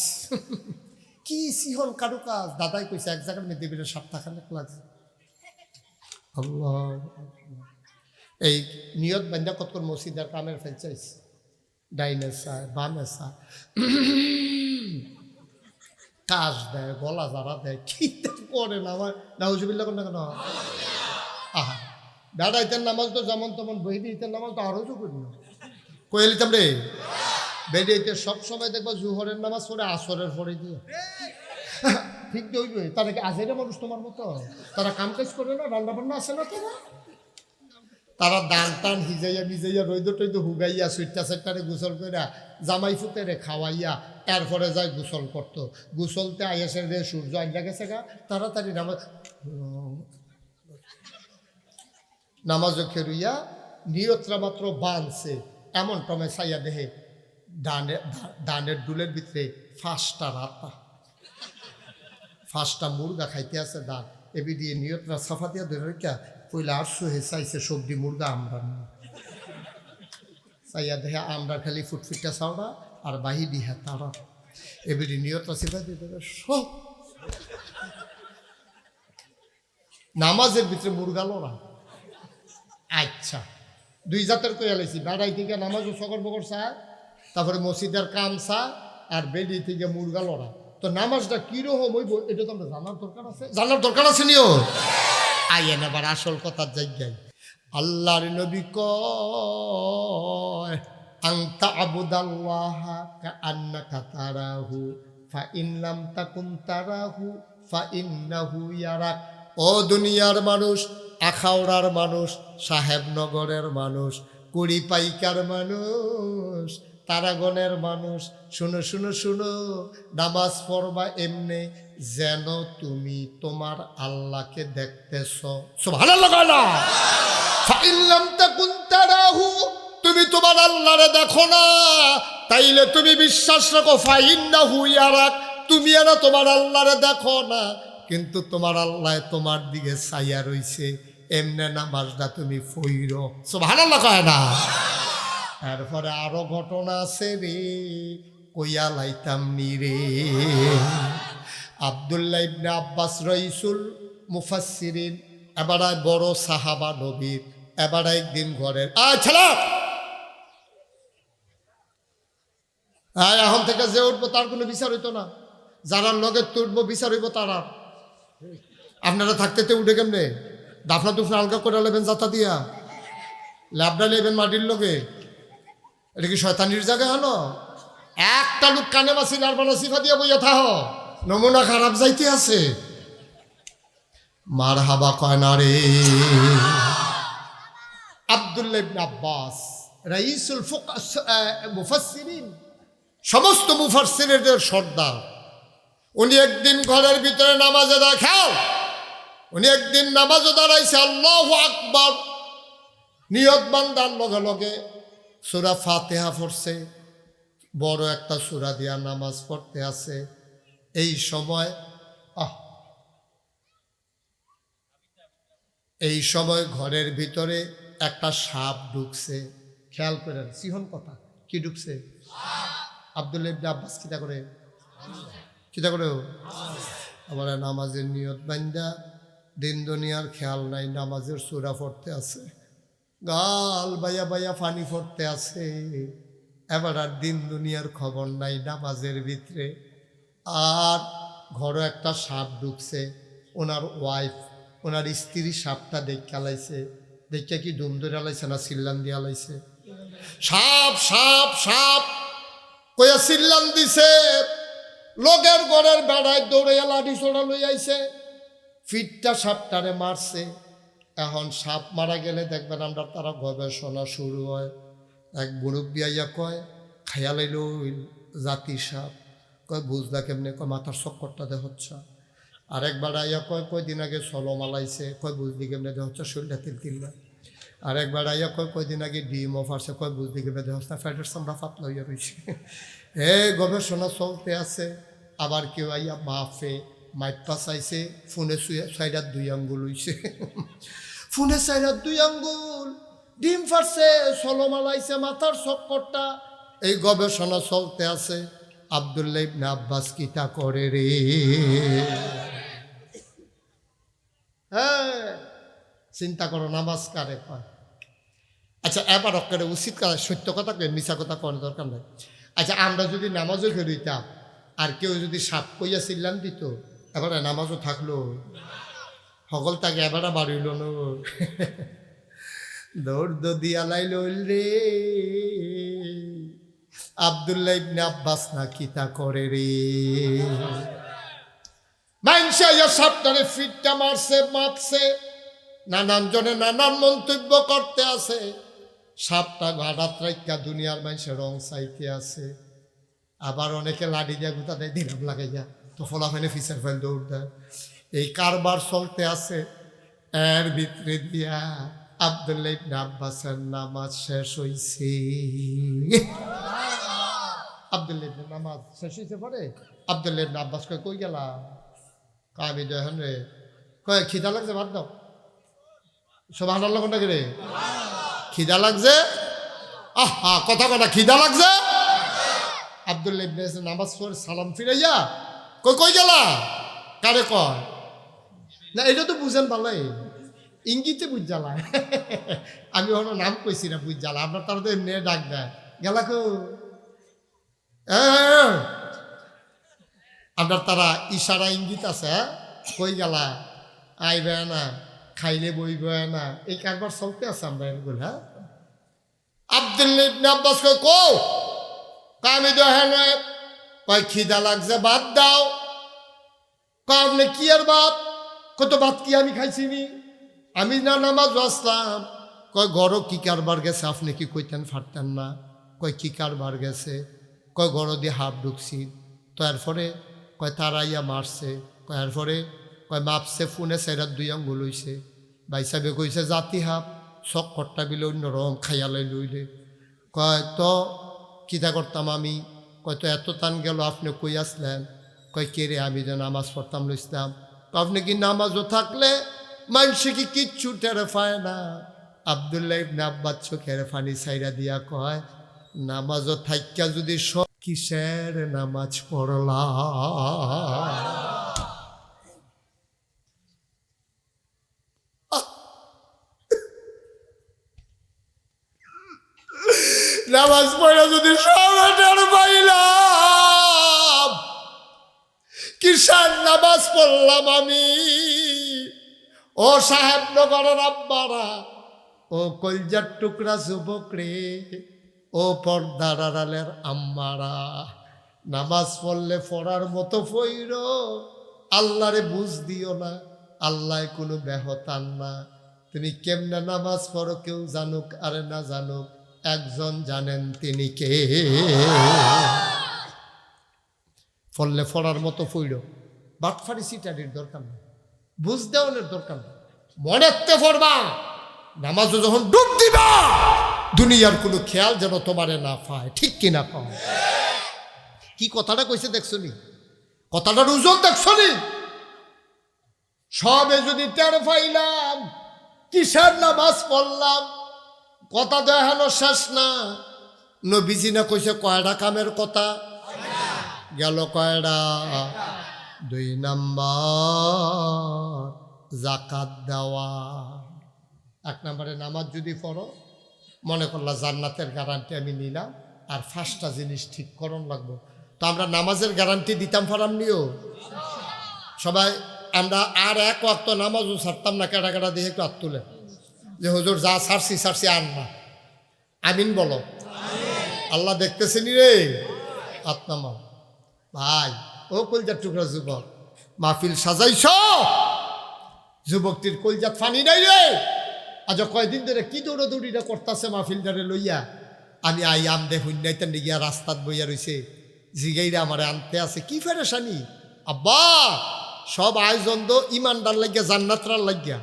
কি সিহন কারু কাজ। দাদাই কইছে এক জায়গার মধ্যে বেড়ে সপ্তাহখানেক লাগছে। আল্লাহ, এই নিয়ত বান্ধা কত মসজিদের কামের ফেলছাইস, ডাইনে চায় বামে চায়, কাজ দেয়, গলা যারা দেয়, কি করে না আমার নাউজুবিল্লাহ না কেন। আহা, দাদা ইতের নামাজ তো যেমন তেমন বইবি, ইতের নামাজ তো আরো তো করি না কয়ে নিতাম রে। বেরিয়েতে সবসময় দেখবো জুহরের নামাজ পড়ে আসরের পরে দিয়ে, ঠিক হইবে। তারা কি আজেরা মানুষ তোমার মতো? তারা কাম কাজ করে না, রান্না বান্না আছে না তোমার? তারা দান টান হিজাইয়া ভিজাইয়া রৈদ টৈদ হুগাইয়া সুইটা সেটারে গোসল কইরা জামাই ফুতেরে খাওয়াইয়া এরপরে যায় গোসল করতো। গোসলতে আইসে রে সূর্য আইলা গেছে গা, তাড়াতাড়ি নামাজ খেরুইয়া নিয়তরা মাত্র বানছে এমন টমে চাইয়া দেহে ডানের ডুলের ভিতরে 5টা রাতা, 5টা মুরগা খাইতে আছে দান। এবি দিয়ে নিয়তরা সাফা দিয়া ধরে রেখা কইলে 800 হে চাইছে সবজি মুরগা আমরা চাইয়া দেখে আমরা খালি ফুটফুটটা চাওড়া আর বাহি দিহা তারা। এবারে নিয়তরা সিফা দিয়ে দেবে সব নামাজের ভিতরে মুরগা লড়া। আচ্ছা, 2 জাতের কইয়া লাইছি, বেড়াই থেকে নামাজও সকর বকর চা, তারপরে মসজিদের কাম চা, আর বেডি থেকে মুরগা লড়া। তো নামাজটা কিরকম হইব এটা তো আমরা জানার দরকার আছে, জানার দরকার আছে নিও। আইয়েন আবার আসল কথার জায়গায়। আল্লাহর নবী কয় আনতা আবুদাল্লাহা কাআন্নাকা তারাহু ফা ইন লাম তাকুন তারাহু ফা ইন্নাহু ইয়ারাক। ও দুনিয়ার মানুষ, আখাউড়ার মানুষ, সাহেবনগরের মানুষ, কুড়িপাইকার মানুষ, তারাগণের মানুষ, শুনো শুনো শুনো, নামাজ পড়বা এমনে যেন তুমি তোমার আল্লাহকে দেখতেছ। সুবহানাল্লাহ না? ফাইন লাম তাকুন তারাহু, তুমি তোমার আল্লাহরে দেখো না, তাইলে তুমি বিশ্বাস রাখো ফাইন্নাহু ইয়ারাক, তুমি আর তোমার আল্লাহরে দেখো না কিন্তু তোমার আল্লাহ তোমার দিকে চাইয়া রইছে, এমনে নামাজটা তুমি পইরো। সুবহানাল্লাহ কয় না? এরপরে আরো ঘটনা আছে রে, কইয়া লাইতাম নি রে। আব্দুল্লাহ ইবনে আব্বাস রাইসুল মুফাসসিরিন, এবারে বড় সাহাবা নবীর, এবারে একদিন ঘরের ছেলে এখন থেকে যে উঠবো তার কোনো বিচার হইতো না, যারা লগে তুটবো বিচার হইব তারা। আপনারা থাকতে উঠে কেমনে দাফনা দুফনা আলগা করে নেবেন, যাতা দিয়া ল্যাবডা নেবেন মাটির লোকে, এটা কি শয়তানির জায়গা হলো? একটা লোক কানে বাসি লারবানা সিফা দিয়া বইয়া থাহ, নমুনা খারাপ যাইতে আছে। মার হাবা কয় না রে। আব্দুল্লাহ ইবনে আব্বাস রাইসুল মুফাসসিরিন, সমস্ত মুফাসসিরদের সর্দার, উনি একদিন ঘরের ভিতরে নামাজে দেখাও, উনি একদিন নামাজে দাঁড়াইছে, আল্লাহু আকবার নিয়ত বান্দার লগে লগে সূরা ফাতিহা পড়ছে, বড় একটা সূরা দিয়া নামাজ পড়তে আছে। এই সময় ঘরের ভিতরে একটা সাপ ঢুকছে। খেয়াল করেন, সিহন কথা, কি ঢুকছে? আব্দুল্লাহ ইবনে আব্বাস কিতা করে আমার নামাজের নিয়ত বান্দা, দিন দুনিয়ার খেয়াল নাই, নামাজের সূরা পড়তে আছে, গাল বাইয়া বাইয়া পানি পড়তে আছে, এবার আর দিন দুনিয়ার খবর নাই নামাজের ভিতরে। আর ঘরে একটা সাপ ঢুকছে, ওনার ওয়াইফ, ওনার স্ত্রী সাপটা দেখা লাইছে, দেখা কি দুম ধরে লাইছে না চিল্লান দিয়া লাইছে? সাপ সাপ সাপ কইয়া চিল্লান দিছে, লোকের ঘরের বেড়ায় দৌড়ে লাঠি ছোড়া লই আইছে, ফিটটা সাপটারে মারছে। এখন সাপ মারা গেলে দেখবেন আমরা তারা গবেষণা শুরু হয়। এক মুরব্বি আইয়া কয় খাইয়া লাইল জাতি সাপ, কয় বুঝলা কেমনে? কয় মাথার চক্করটা দেহ হচ্ছে। আরেকবার আইয়া কয় কয়দিন আগে সলো মালাইছে, কয় বুঝলি কেমনে দেহ হচ্ছে? শরীরটা তিল তিল্লা। আর একবার আইয়া কয়দিন আগে ডিম অফারছে বুঝতে গেলে দেহস্তা ফ্যাটের চামড়া পাতলা হইয়া রয়েছে। গবেষণা চলতে আছে। আবার কেউ আইয়া মাফে মাইপা চাইছে, ফোনে সাইডার 2 আঙ্গুল হইছে, ফোনে সাইডার 2 আঙ্গুল, ডিম ফাটছে, সলমালাইছে মাথার চক্করটা। এই গবেষণা চলতে আছে। আব্দুল্লাহ ইবনে আব্বাস কিতা করে রে? হ্যাঁ, চিন্তা করো, নামাজ কারে কয়? আচ্ছা, এবার অক্কারে উচিত কথা, সত্য কথা কেন, মিছা কথা কোন দরকার নাই। আচ্ছা, আমরা যদি নামাজও ফেরইতাম আর কেউ যদি সাপ কইয়া চিল্লান দিত, এবারে নামাজও থাকলো, সকল তাকে এবারে বাড়িল ন, দৌড় দিয়া লাইল রে। আব্দুল্লাহ ইবনে আব্বাস না কিতা করে রে? মাইনসা ইয়া সাপটারে ফিটটা মারছে, মাপছে, নানান জনে নানান মন্তব্য করতে আছে। সাপটা গাড়াত রাইকা দুনিয়ার মানুষের রং চাইতে আছে। আবার অনেকে লাঠি দিয়া গুতা দেয়, দিলাম লাগাইয়া, তো ফলাফাইনে ফিসের ফাইল দৌড় দেয়। এই কারবার চলতে আছে। এর ভিতরে দিয়া আব্দুল্লাহ ইবনে আব্বাসের নামাজ শেষ হইছে। আব্দুল্লাহ ইবনে নামাজ শেষ হইছে পরে আব্দুল্লাহ ইবনে আব্বাস কই গেলা? আমি দেখেন রে, কয় খিদা লাগছে, ভাত দাও। সুবহানাল্লাহ কোনটা রে? খিদা লাগছে। আহা, কথা কথা, খিদা লাগছে। আব্দুল্লাহ ইবনে নামাজ পড়ে সালাম ফিরাইয়া কই গেলা? কারে কয় না, এটা তো বুঝেন ভালোই, ইঙ্গিতে বুঝ জ্বালা। আমি ওর নাম কইছি না, বুঝ জ্বালা। আপনার তারা তো এমনি ডাক দেয়, গেলা কো? আপনার তারা ইশারা ইঙ্গিত আছে, কই গেলা, আইবে না, খাইলে বইবে না, এই কারবার চলতে আছে আমরা এগুলো। হ্যাঁ, আব্দুল্লাহ ইবনে আব্বাস কো আমি দেখেন, কয় খিদা লাগছে, ভাত দাও। আপনি কি আর ভাত? কত ভাত কি আমি খাইছিনি? আমি না নামাজ আসলাম। কয় গড় কি কারবার গেছে, আপনি কি কইতেন ফারতেন না? কয় কি কারবার গেছে? কয় গড় দিয়ে হাফ ঢুকছি, তো এরপরে কয় তারাইয়া মারছে, কয় এরপরে কয় মাপছে, ফোনে সাইডার 2 আঙ্গুল হইছে। ভাই সাহেবে কইছে জাতি হাফ, চক্করটা বিলে অন্য রং খাইয়ালাই লইলে। কয় তো কিতা করতাম আমি? কয় তো এত টান গেল, আপনি কই আসলেন? কয় কে রে? আমি যে নামাজ পড়তাম লইছিলাম। আপনি কি নামাজও থাকলে মানুষে কি কিচ্ছু টেরে পায় না? আব্দুল্লাহ ইবনে আব্বাস চোখের পানি ছাইরা দিয়া কয়, নামাজও থাইকা যদি সব, কিসের নামাজ পড়লা? নামাজ পড়া যদি সব টের পাইলাম, কিসের নামাজ পড়লাম আমি? ও সাহেবনগরের আব্বারা, ও কলজার টুকরা যুবক রে, ও পর্দার আড়ালের আম্মারা, নামাজ পড়লে পড়ার মতো পইর। আল্লাহরে বুঝ দিও না, আল্লাহ কোনো ব্যাহতান না। তুমি কেমনে নামাজ পড়ো কেউ জানুক আর না জানুক, একজন জানেন, তিনি কে। ফললে ফড়ার মতো ফইল, বাটফারি সিটারির দরকার নেই, বুঝ দেওয়ানের দরকার নেই, মনেতে পড়বা। নামাজও যখন ডুব দিবা, দুনিয়ার কোনো খেয়াল যেন তোমারে না পায়, ঠিক কিনা পাও? কি কথাটা কইছে দেখছো নি? কথাটার ওজন দেখছো নি? সবে যদি টের পাইলাম, কিসের নামাজ পড়লাম, কথা দেখানো শেষ না। নবীজি না কইছে কয়টা কামের কথা গেল? কয়টা? 2 নাম্বার যাকাত দেওয়া। 1 নম্বরে নামাজ যদি পড়ো, মনে করলা জান্নাতের গ্যারান্টি আমি নিলাম, আর 5টা জিনিস ঠিক করণ লাগবো। তো আমরা নামাজের গ্যারান্টি দিতাম ফারাম নিও সবাই। আমরা আর 1 ওয়াক্ত নামাজও ছাড়তাম না। কেটা কেটা দিয়ে একটু হাত তুলে যে হুজুর যা ছাড়ছি আন না। আমিন বলো। আল্লাহ দেখতেছেনি রে। হাত নামাও ভাই। ও কলজার টুকরা যুবক, মাহফিল সাজাইছ, যুবকটির কলজাত ফানি নাই রে। আজ কয়দিন ধরে কি দৌড়াদৌড়িটা করতেছে মাহফিলটারে লইয়া। আমি আইয়াম দেখুন নাইতেন গিয়া রাস্তাত বইয়া রয়েছে, জিগাইরা আমারে আনতে আছে। কি ফেরেশানি আব্বা! সব আয়োজন তো ইমানদার লাগিয়া, জান্নাতরার লাগিয়া।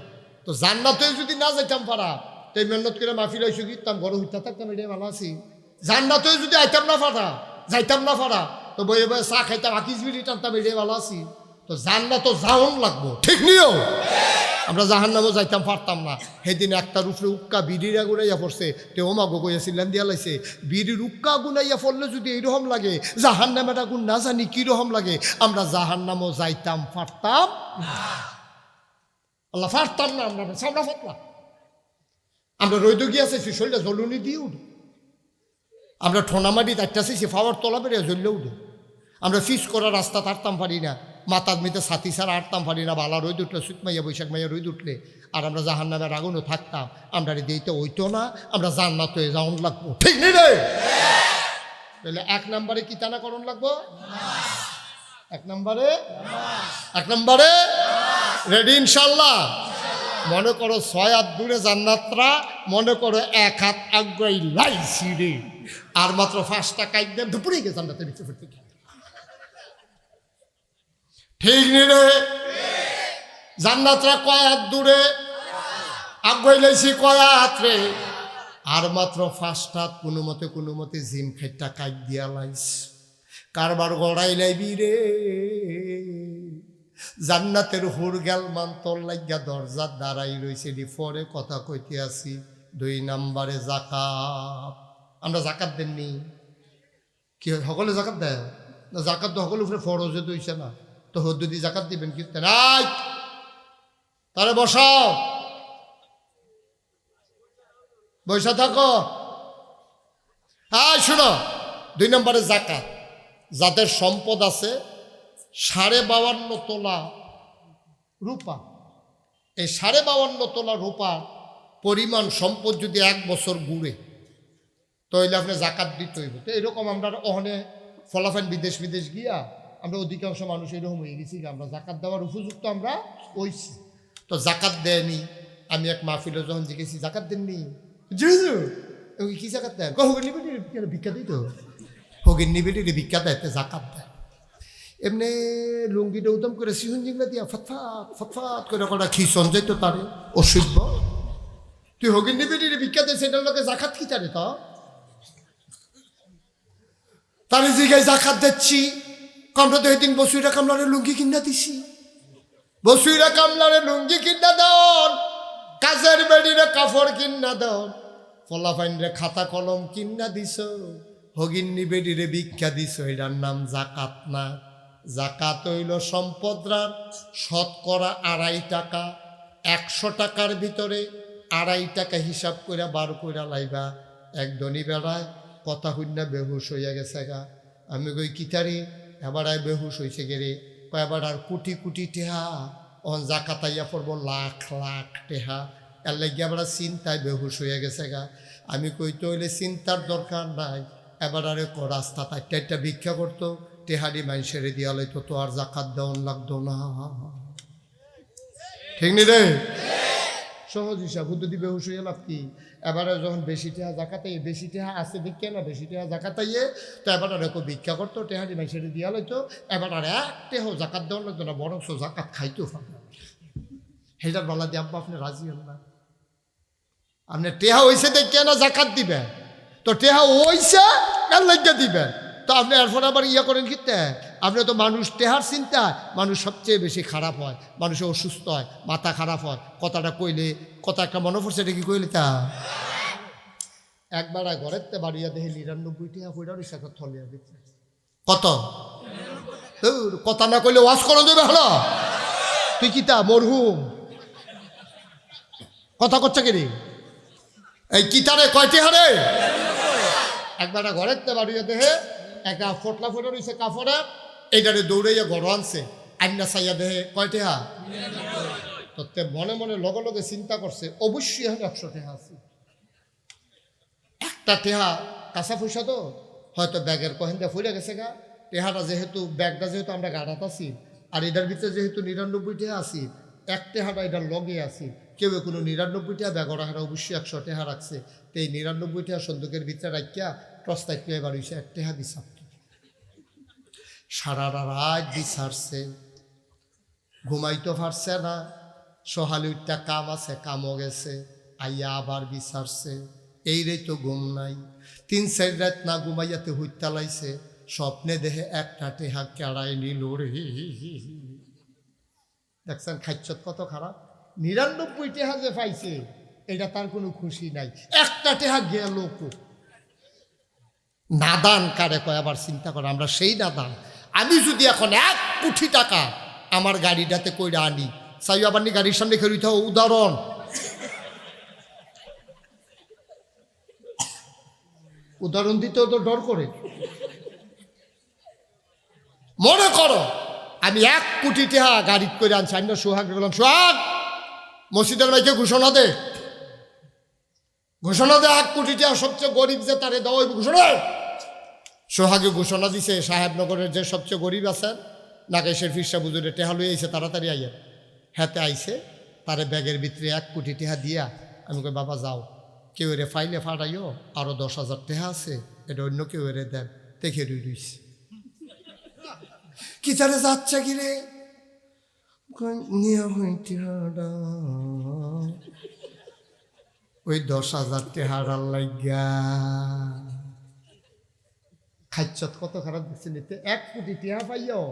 তো জান্নাতে যদি না যাইতাম পারা, তাই মেহনত করে মাহফিল হয়েছি গিতাম ঘর হইতা থাকতাম এটাই ভালো আছি। জান্নাতে যদি আইতাম না ফাটা যাইতাম না ফাটা তো বইয়ে বইয়ে চা খাইতাম আকিস বিড়ি টানতাম এটাই ভালো আছি। তো জান্নাত তো যাওন লাগবো, ঠিক নিও। আমরা জাহান্নামও যাইতাম পারতাম না। সেদিন একটার উপরে উক্কা বিড়িরা গুনাইয়া পড়ছে, তে ওমাগো কইয়াছিলেন দিয়া লাইছে বিড়ির উক্কা গুনাইয়া পড়লে যদি এইরকম লাগে জাহান্নামের আগুন না জানি কিরকম লাগে। আমরা জাহান্নামও যাইতাম পারতাম আল্লাহ পারতাম না, আমরা সামনা ফাতলা। আমরা রৈদ গিয়াছে শরীরটা জ্বলুনি দিয়ে উঠে, আমরা ঠোনামাটি তাইটাছি সে ফাওয়ার তলা বেরিয়ে জ্বললে উঠে। আমরা ফিস করা রাস্তা তারতাম পারি না, মাথার মেতে ছাতি ছাড়া আটতাম পারি না। বালা রোদ উঠলে সুত মাইয়া বৈশাখ মাইয়া রোদ উঠলে আর আমরা জাহান্নামের আগুনও থাকতাম। আমরা দিতে হইতো না, আমরা জান্নাত হয়ে যাওন লাগবো, ঠিক নেই রে? তাহলে এক নম্বরে কি টানা করণ লাগবো? এক নম্বরে রেডি ইনশাল্লাহ। মনে করো 6 হাত দূরে জান্নাতরা, মনে করো 1 হাত আগ্রহী লাইছি রে, আর মাত্র 5টা কাইক দেন দুপুরে গিয়ে জান্নাতের ভিতরে ফিরতে। ঠিক নি রে? জান্নাতরা কয় হাত দূরে, আগ্রহী লাইছি কয় হাত রে, আর মাত্র 5টা হাত কোনো মতে জিম খাইটা কাইক দিয়া লাইস। কারবার গড়াই লাইবি রে, জান্নাতের হুর গেল মান তোর লাগিয়া দরজার দাঁড়াই রয়েছে। পরে কথা কইতে আসি 2 নম্বরে জাকাত। আমরা জাকাত দেননি, কি সকলে জাকাত দেয় না? জাকাত তো সকলের উপরে ফরজে দইছে না, তো হদ্দুদি জাকাত দিবেন কি? নাই তারে বসাও, বসা থাকো। হ্যাঁ শুনো, 2 নম্বরে জাকাত। যাদের সম্পদ আছে 52.5 তোলা রূপা, এই 52.5 তোলা রূপা পরিমাণ সম্পদ যদি 1 বছর ঘুরে তাহলে আপনি জাকাত দিতে হইব। তো এরকম আমরা ওখানে ফলাফল বিদেশ গিয়া আমরা অধিকাংশ মানুষ এরকম হয়ে গেছি, আমরা জাকাত দেওয়ার উপযুক্ত আমরা হইছি, তো জাকাত দেয়নি। আমি এক মাহফিলে যখন জিজ্ঞেসি জাকাত দেননি, কি জাকাত দেয়? হগির নিবেটির ভিক্ষা দিত, হগির নিবেটির ভিক্ষা দেয়, জাকাত দেয়। এমনি লুঙ্গিটা উদম করে সিহুন জিংলা দিয়া ফটফাট করে কটা খিসন যাইতো তারে অসভ্য। তুই হগির নিবেটির ভিক্ষা দেয়, সেটার লোকে জাকাত কি জানে? তো তারে জিগায় জাকাত দিচ্ছি, আমরা তো এদিন বসুইরা কামলারে লুঙ্গি কিনা দিছি। বসুইরা কামলারে লুঙ্গি কিনা দেন, কাজের বেড়িরে কাপড় কিনা দেন, ফলাফাইনরে খাতা কলম কিনা দিছ, হগিন্নি বেড়িরে ভিক্ষা দিছ। এটার নাম জাকাত না। জাকাত হইল সম্পদরা 2.5 টাকা। 100 টাকার ভিতরে 2.5 টাকা হিসাব করে বার করে লাইবা। এক ধনী বেড়ায় কথা হইনা বেহুশ হইয়া গেছে গা। আমি কই কিতারি, এবার বেহুশ হয়েছে গেরে, এবার আর কোটি টেহা, অন জাকাতাইয়া পড়বো লাখ টেহা, এর লাগিয়ে আবার চিন্তায় বেহুশ হইয়া গেছে গা। আমি কই তো হইলে চিন্তার দরকার নাই, এবার আরে রাস্তা তাইটা ভিক্ষা করতো, টেহারি মানুষের দিয়া লইতো, তো আর জাকাত দেওয়ান লাগতো না। ঠিক নি রে? সহজ হিসাব। যদি বেহুশ হইয়া লাভ কি? এবারে যখন বেশি টেহা জাকাতাইয়ে, বেশি টেহা আছে দেখে না, বেশি টেহা জাকাতাইয়ে, তো এবার আর ভিক্ষা করতো, টেহারি মানুষের দিয়া লইতো, এবার আর 1 টেহা জাকাত দেওয়ান লাগতো না, বরং জাকাত খাইতো। হেটার বলা দিয়ে আব্বা আপনি রাজি হন না? আপনি টেহা হইছে দেখে না জাকাত দিবেন, তো টেহা হইছে এর লাগিয়া দিবেন, তো আপনি এরপর আবার ইয়া করেন কিতে? আপনি তো মানুষ টেহার চিন্তা, মানুষ সবচেয়ে বেশি খারাপ হয়, মানুষ অসুস্থ হয়, মাথা খারাপ হয়। কথাটা কইলে কথা একটা মনে পড়ছে, এটা কি কইলে তা? একবার ঘরের তে বাড়িয়া দেখে 99 টেহা পয়সা রইছে থলিয়া দিচ্ছে। কত? কথা না কইলে ওয়াজ করে দেবে। হলো তুই কি তা মরহুম কথা করছে কি রে? এই কিতারে কয়টি হারে? একবার ঘরের তে বাড়িয়া দেখে একটা ফটলা ফটো রয়েছে কাপড়ে, এইটারে দৌড়াইয়া ঘর আনছে, আইনা চাইয়া দেহে কয়টি হা? তো মনে লগে চিন্তা করছে, অবশ্যই এখন 100 টেহা আছে। একটা টেহা কাঁচা পয়সা তো হয়তো ব্যাগের কহেন্দা ফুলে গেছে গা। টেহাটা যেহেতু ব্যাগটা যেহেতু আমরা গাড়াত আছি, আর এটার ভিতরে যেহেতু 99 টেহা আছি, 1 টেহাটা এটার লগে আছি, কেউ কোনো 99 টেহা ব্যাগ রাখাটা অবশ্যই 100 টেহা রাখছে। তো এই 99 টেহা সন্দুকের ভিতরে রাখিয়া টস তাকিয়ে এবার হইছে 1 টেহা দিছে। সারা রাত বিচারছে, ঘুমাইতে পারছে না। সহালি উঠটা কাম আছে, কামও গেছে, আইয়া আবার বিচারছে, এই রে তো ঘুম নাই, 3-4 রাত না ঘুমাইয়াতে হইতা লাইছে, স্বপ্নে দেহে একটা টেহা কেড়াই নিল রে। দেখছেন খাইচ্ছত কত খারাপ, 99 টেহা যে পাইছে এটা তার কোনো খুশি নাই, একটা টেহা গেল। নাদান কারে কয় আবার চিন্তা করে, আমরা সেই নাদান। আমি যদি এখন 1 কোটি টাকা আমার গাড়িটাতে কইরা আনি, চাই আবার নি গাড়ির সামনে খেয়ে থাও, উদাহরণ উদাহরণ দিতেও তো ডর করে। মনে করো আমি 1 কোটি টাকা গাড়ি করে আনছি, আমি সোহাগ বললাম, সোহাগ মসজিদের মাইকে ঘোষণা দে, ঘোষণা দে 1 কোটি টাকা সবচেয়ে গরিব যে তারে দাও, ওই ঘোষণা। সোহাগে ঘোষণা দিছে, সাহেবনগরের যে সবচেয়ে গরিব আছেন নাগেশের ফিরসা বুজুরে টেহা লই আইছে, তাড়াতাড়ি আইয়া। হাতে আইছে, তারে ব্যাগের ভিতরে 1 কোটি টাকা দিয়া আমি কই বাবা যাও, কেউ এরে ফাইলে ফাটাইও, আরো 10,000 টাকা আছে, এটা অন্য কেউ এরে দেন। দেখে রইছে কি তারে যাচ্ছে কি রে, ওই 10,000 টাকার লাগিয়া খাইচ্ছত কত খারাপ দিচ্ছে নিতে। 1 কোটি টাকা পাইও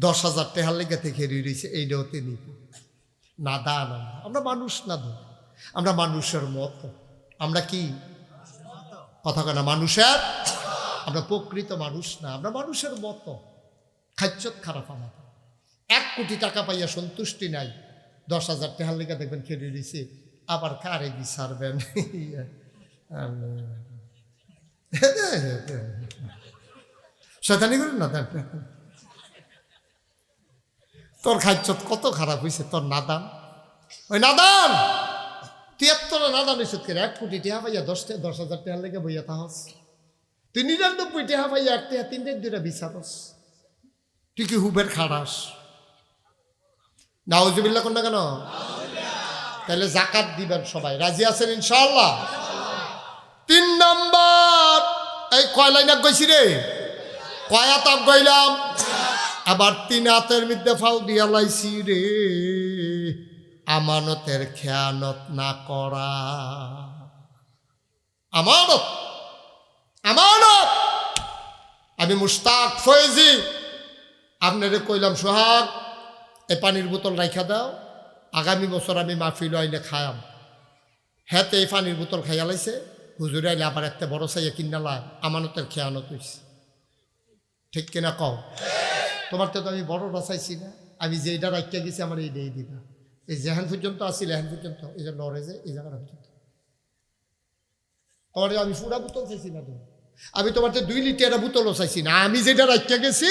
10,000 টাকার লেগে থেকে রয়েছে, এইটাও তিনি না দান। আমরা মানুষ না দো, আমরা মানুষের মতো। আমরা কি কথা কেনা মানুষের, আমরা প্রকৃত মানুষ না, আমরা মানুষের মতো। খাইচ্ছত খারাপ আমাদের। 1 কোটি টাকা পাইয়া সন্তুষ্টি নাই, 10,000 টাকার লেগে দেখবেন খেয়ে রয়েছে, আবার কারে বিচারবেন। শয়তানি করেন না, তোর খাইচ্ছত কত খারাপ হয়েছে, তোর নাদান। ওই নাদান 73 নাদান হয়েছে, 1 কোটি টাকা পাইয়া 10,000 টাকার লেগে বইয়া তাহস, তুই 99 টাকা পাইয়া 1 টাকা 3 2টা বিচারস, তুই কি হুবের খাড়াস? নাউজুবিল্লাহ কোন না কেন? তাহলে জাকাত দিবেন সবাই, রাজি আছেন ইনশাআল্লাহ? 3 নম্বর, এই কয় লাইন গইছি রে, কয় আতাপ গইলাম, আবার 3 হাতের মধ্যে ফাউ দিয়া লাইছি রে, আমানতের খেয়ানত না করা। আমানত, আমানত। আমি মুশতাক ফয়েজি আপনারে কইলাম, সোহাগ এই পানির বোতল রাইখা দাও, আগামী বছর আমি মাহফিল আইলে খায়াম। হ্যাঁ, এই পানির বোতল খাইয়া লাইছে, হুজুরে আইলে আবার একটা বড় চাইয়া কিনালাম, আমানতের খেয়ানত হইছে। ঠিক কিনা কও? তোমার তো আমি বড়টা চাইছি না, আমি যেইটা রাখিয়া গেছি আমার এইটাই দিবা। এই যেহান পর্যন্ত আসিল এহান পর্যন্ত, এই যে লড়ে যে এই জায়গাটা পর্যন্ত তোমার আমি পুরা বোতল চাইছি না, তুমি আমি তোমার 2 লিটার বোতলও চাইছি না, আমি যেটা রাখিয়া গেছি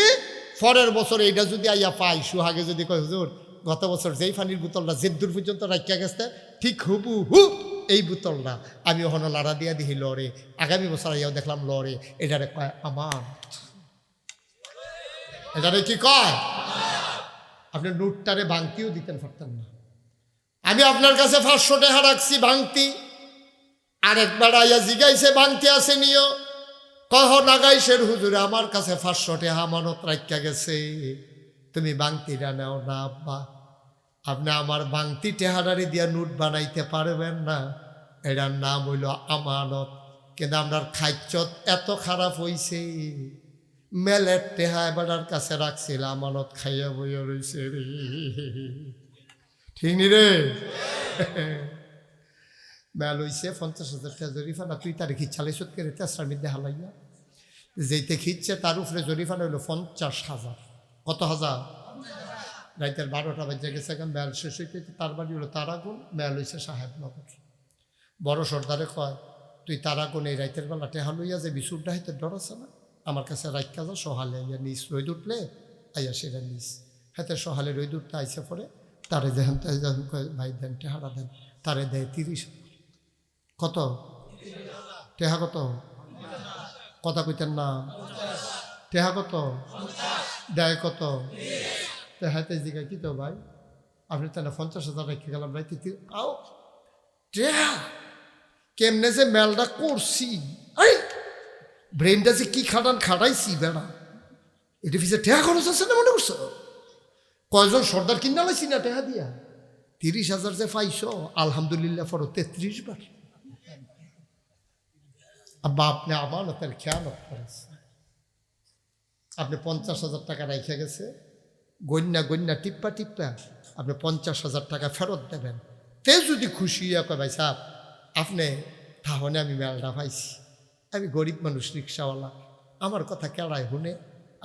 পরের বছর এইটা যদি আইয়া পাই, সোহাগে যদি কয় হুজুর গত বছর যেই পানির বোতলটা জেদ্দুর পর্যন্ত রাখিয়া গেছে ঠিক হুবু হু এই বোতলটা আমি ওখানে লাড়া দিয়া দিহি লড়ে, আগামী বছর আইয়াও দেখলাম লড়ে, এটারে কয় আমার। এটারে কি কয়? আপনি নোটটারে ভাঙতিও দিতেন পারতেন না। আমি আপনার কাছে 500 টাকা রাখছি ভাঙতি, আরেকবার আইয়া জিগাইছে ভাঙতি আছে নিও, কহ নাগাইশের হুজুরে আমার কাছে 500 টাকা আমানত রাখিয়া গেছে, তুমি ভাঙতিটা নাও না আব্বা। আপনি আমার ভাঙতি টেহারারি দিয়া নোট বানাইতে পারবেন না, এটার নাম হইল আমানত। কিন্তু আপনার খাইচ্ছত এত খারাপ হইছে, মেলের টেহা এবার কাছে রাখছিল, আমানত খাইয়া বইয়া রয়েছে রে। ঠিক নি রে? মেল হইছে 50,000 টাকা জরিফানা, তুই তার খিচ্ছালে সুদ করে তেসরার মধ্যে হালাইয়া, যেইতে খিচ্ছে তার উপরে জরিফানা হইল 50,000। কত হাজার? রাইতের 12টা বাজে গেছে, এখন মেল শেষ হইতে, তার বাড়ি হলো তারাগুন, মেল হইছে সাহেবনগর। বড় সর্দারে কয়, তুই তারাগুন এই রাইতের বেলা টেহা লইয়া যে বিশুরটা হাইতে ডর আছে না, আমার কাছে রাইকা যা, সহালে আইয়া নিস, রই উঠলে আইয়া সেটা নিস। হাতে সহালে রই উঠতে আইসে পরে তারে যেহেন ভাই দেন টেহারা দেন, তারে দেয় 30। কত টেহা? কত কথা কইতেন না? টেহা কত দেয়? কত হাতে জিগায়, কি তো ভাই আপনি তাহলে 50,000 রেখে গেলাম রাইতে, আও টেহা কেমনে যে মেলটা করছি, ব্রেনটা যে কি খাটাইছি বেড়া, এটা পিছিয়ে টেহা খরচ আছে না মনে করছো? কয়জন সর্দার কিনা লাইছি না টেহা দিয়া, 30,000 যে পাইছ আলহামদুলিল্লাহ পড়ো 33 বার। আব্বা আপনি আমানতের খেয়ানত করেছেন। আপনি 50,000 টাকা রেখে গেছে, গন্যা টিপ্পা আপনি 50,000 টাকা ফেরত দেবেন। তে যদি খুশি হয়ে কয় ভাই সাহেব আপনি তাহলে আমি মেলটা পাইছি, আমি গরিব মানুষ রিক্সাওয়ালা, আমার কথা কেড়ায় শুনে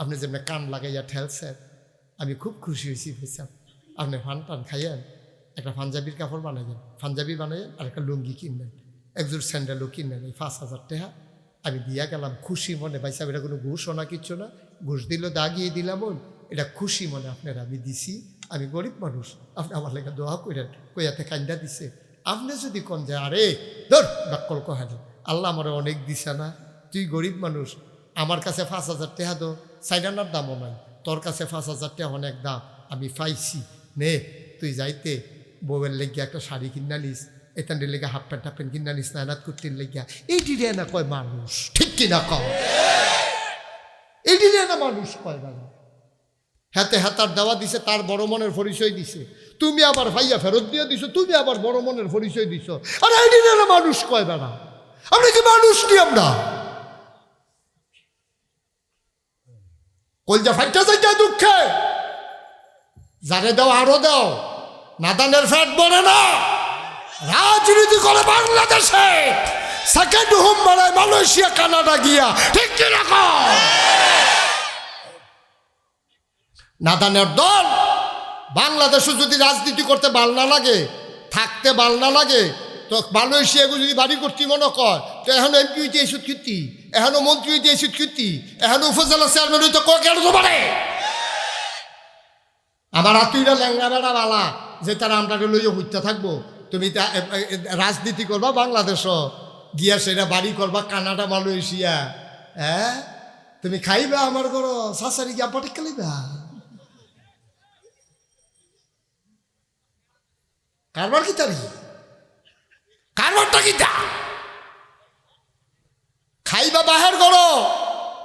আপনি যেমন কান লাগাইয়া ঠেলছেন, আমি খুব খুশি হয়েছি ভাই সাহেব। আপনি ফান টান খাইয়েন, একটা পাঞ্জাবির কাপড় বানাইবেন, পাঞ্জাবি বানাইয়েন, আর একটা লুঙ্গি কিনবেন, একজোর স্যান্ডেলও কিনবেন। এই 5,000 টাকা আমি দিয়া গেলাম খুশি মনে। ভাই সাহেব এটা কোনো ঘুষও না, কিচ্ছু না, ঘুষ দিল দাগিয়ে দিলাম, এটা খুশি মনে আপনার আমি দিছি। আমি গরিব মানুষ, আপনি আমার লেগে দোয়া করেন, কইয়াতে কান্দা দিছে। আপনি যদি কন যে আরে ধর ডাক্কল কহানি, আল্লাহ আমার অনেক দিছে না, তুই গরিব মানুষ, আমার কাছে 5,000 টাকা দো, সাইডানার দামও নাই, তোর কাছে 5,000 টাকা অনেক দাম, আমি পাইছি, নে তুই যাইতে বউয়ের লেগে একটা শাড়ি কিনা নিস, এতানের লেগে হাফ প্যান্ট কিনা নিস, নানাত কুর্তির লেগিয়া। এইটি রে না কয় মানুষ, ঠিক কিনা কয়? এইটি রে না মানুষ কয় বাবা। হাতে হাতার দেওয়া দিছে, তার বড় মনের পরিচয় দিছে, তুমি আবার ভাইয়া ফেরত দিয়ে দিছো, তুমি আবার বড় মনের পরিচয় দিছো। আরে এইটি রে না মানুষ কয় বেড়া। আমরা কি মানুষ নি? আমরা কলজা ফাইটা যাইটা দুঃখে যারে দাও আরো দাও, নাদানের ফ্যাট বলে না। রাজনীতি করে বাংলাদেশে, সেকেন্ড হোম বানায় মালয়েশিয়া কানাডা গিয়া, ঠিক কিরকম? নাদানের দল বাংলাদেশে যদি রাজনীতি করতে ভাল না লাগে, থাকতে ভাল না লাগে, তো মালয়েশিয়া যদি বাড়ি করতে মনে কর, তো এখন এমপি হইতে এসে কীর্তি, এখনো মন্ত্রী হইতে এসে কীর্তি, এখনো উপজেলা চেয়ারম্যান হইতে কেন পারে? আমার আত্মীয়রা ল্যাংড়া বেড়া বালা যে তারা আমরা লইয়া হইতে থাকবো, তুমি রাজনীতি করবা বাংলাদেশও গিয়া, সেটা বাড়ি করবা কানাডা মালয়েশিয়া, হ্যাঁ তুমি খাইবা আমার ঘর শাশারি গিয়া পটে খেলিবা। কারবার কি তারি, কারবারটা কি তা? খাইবা বাহের করো,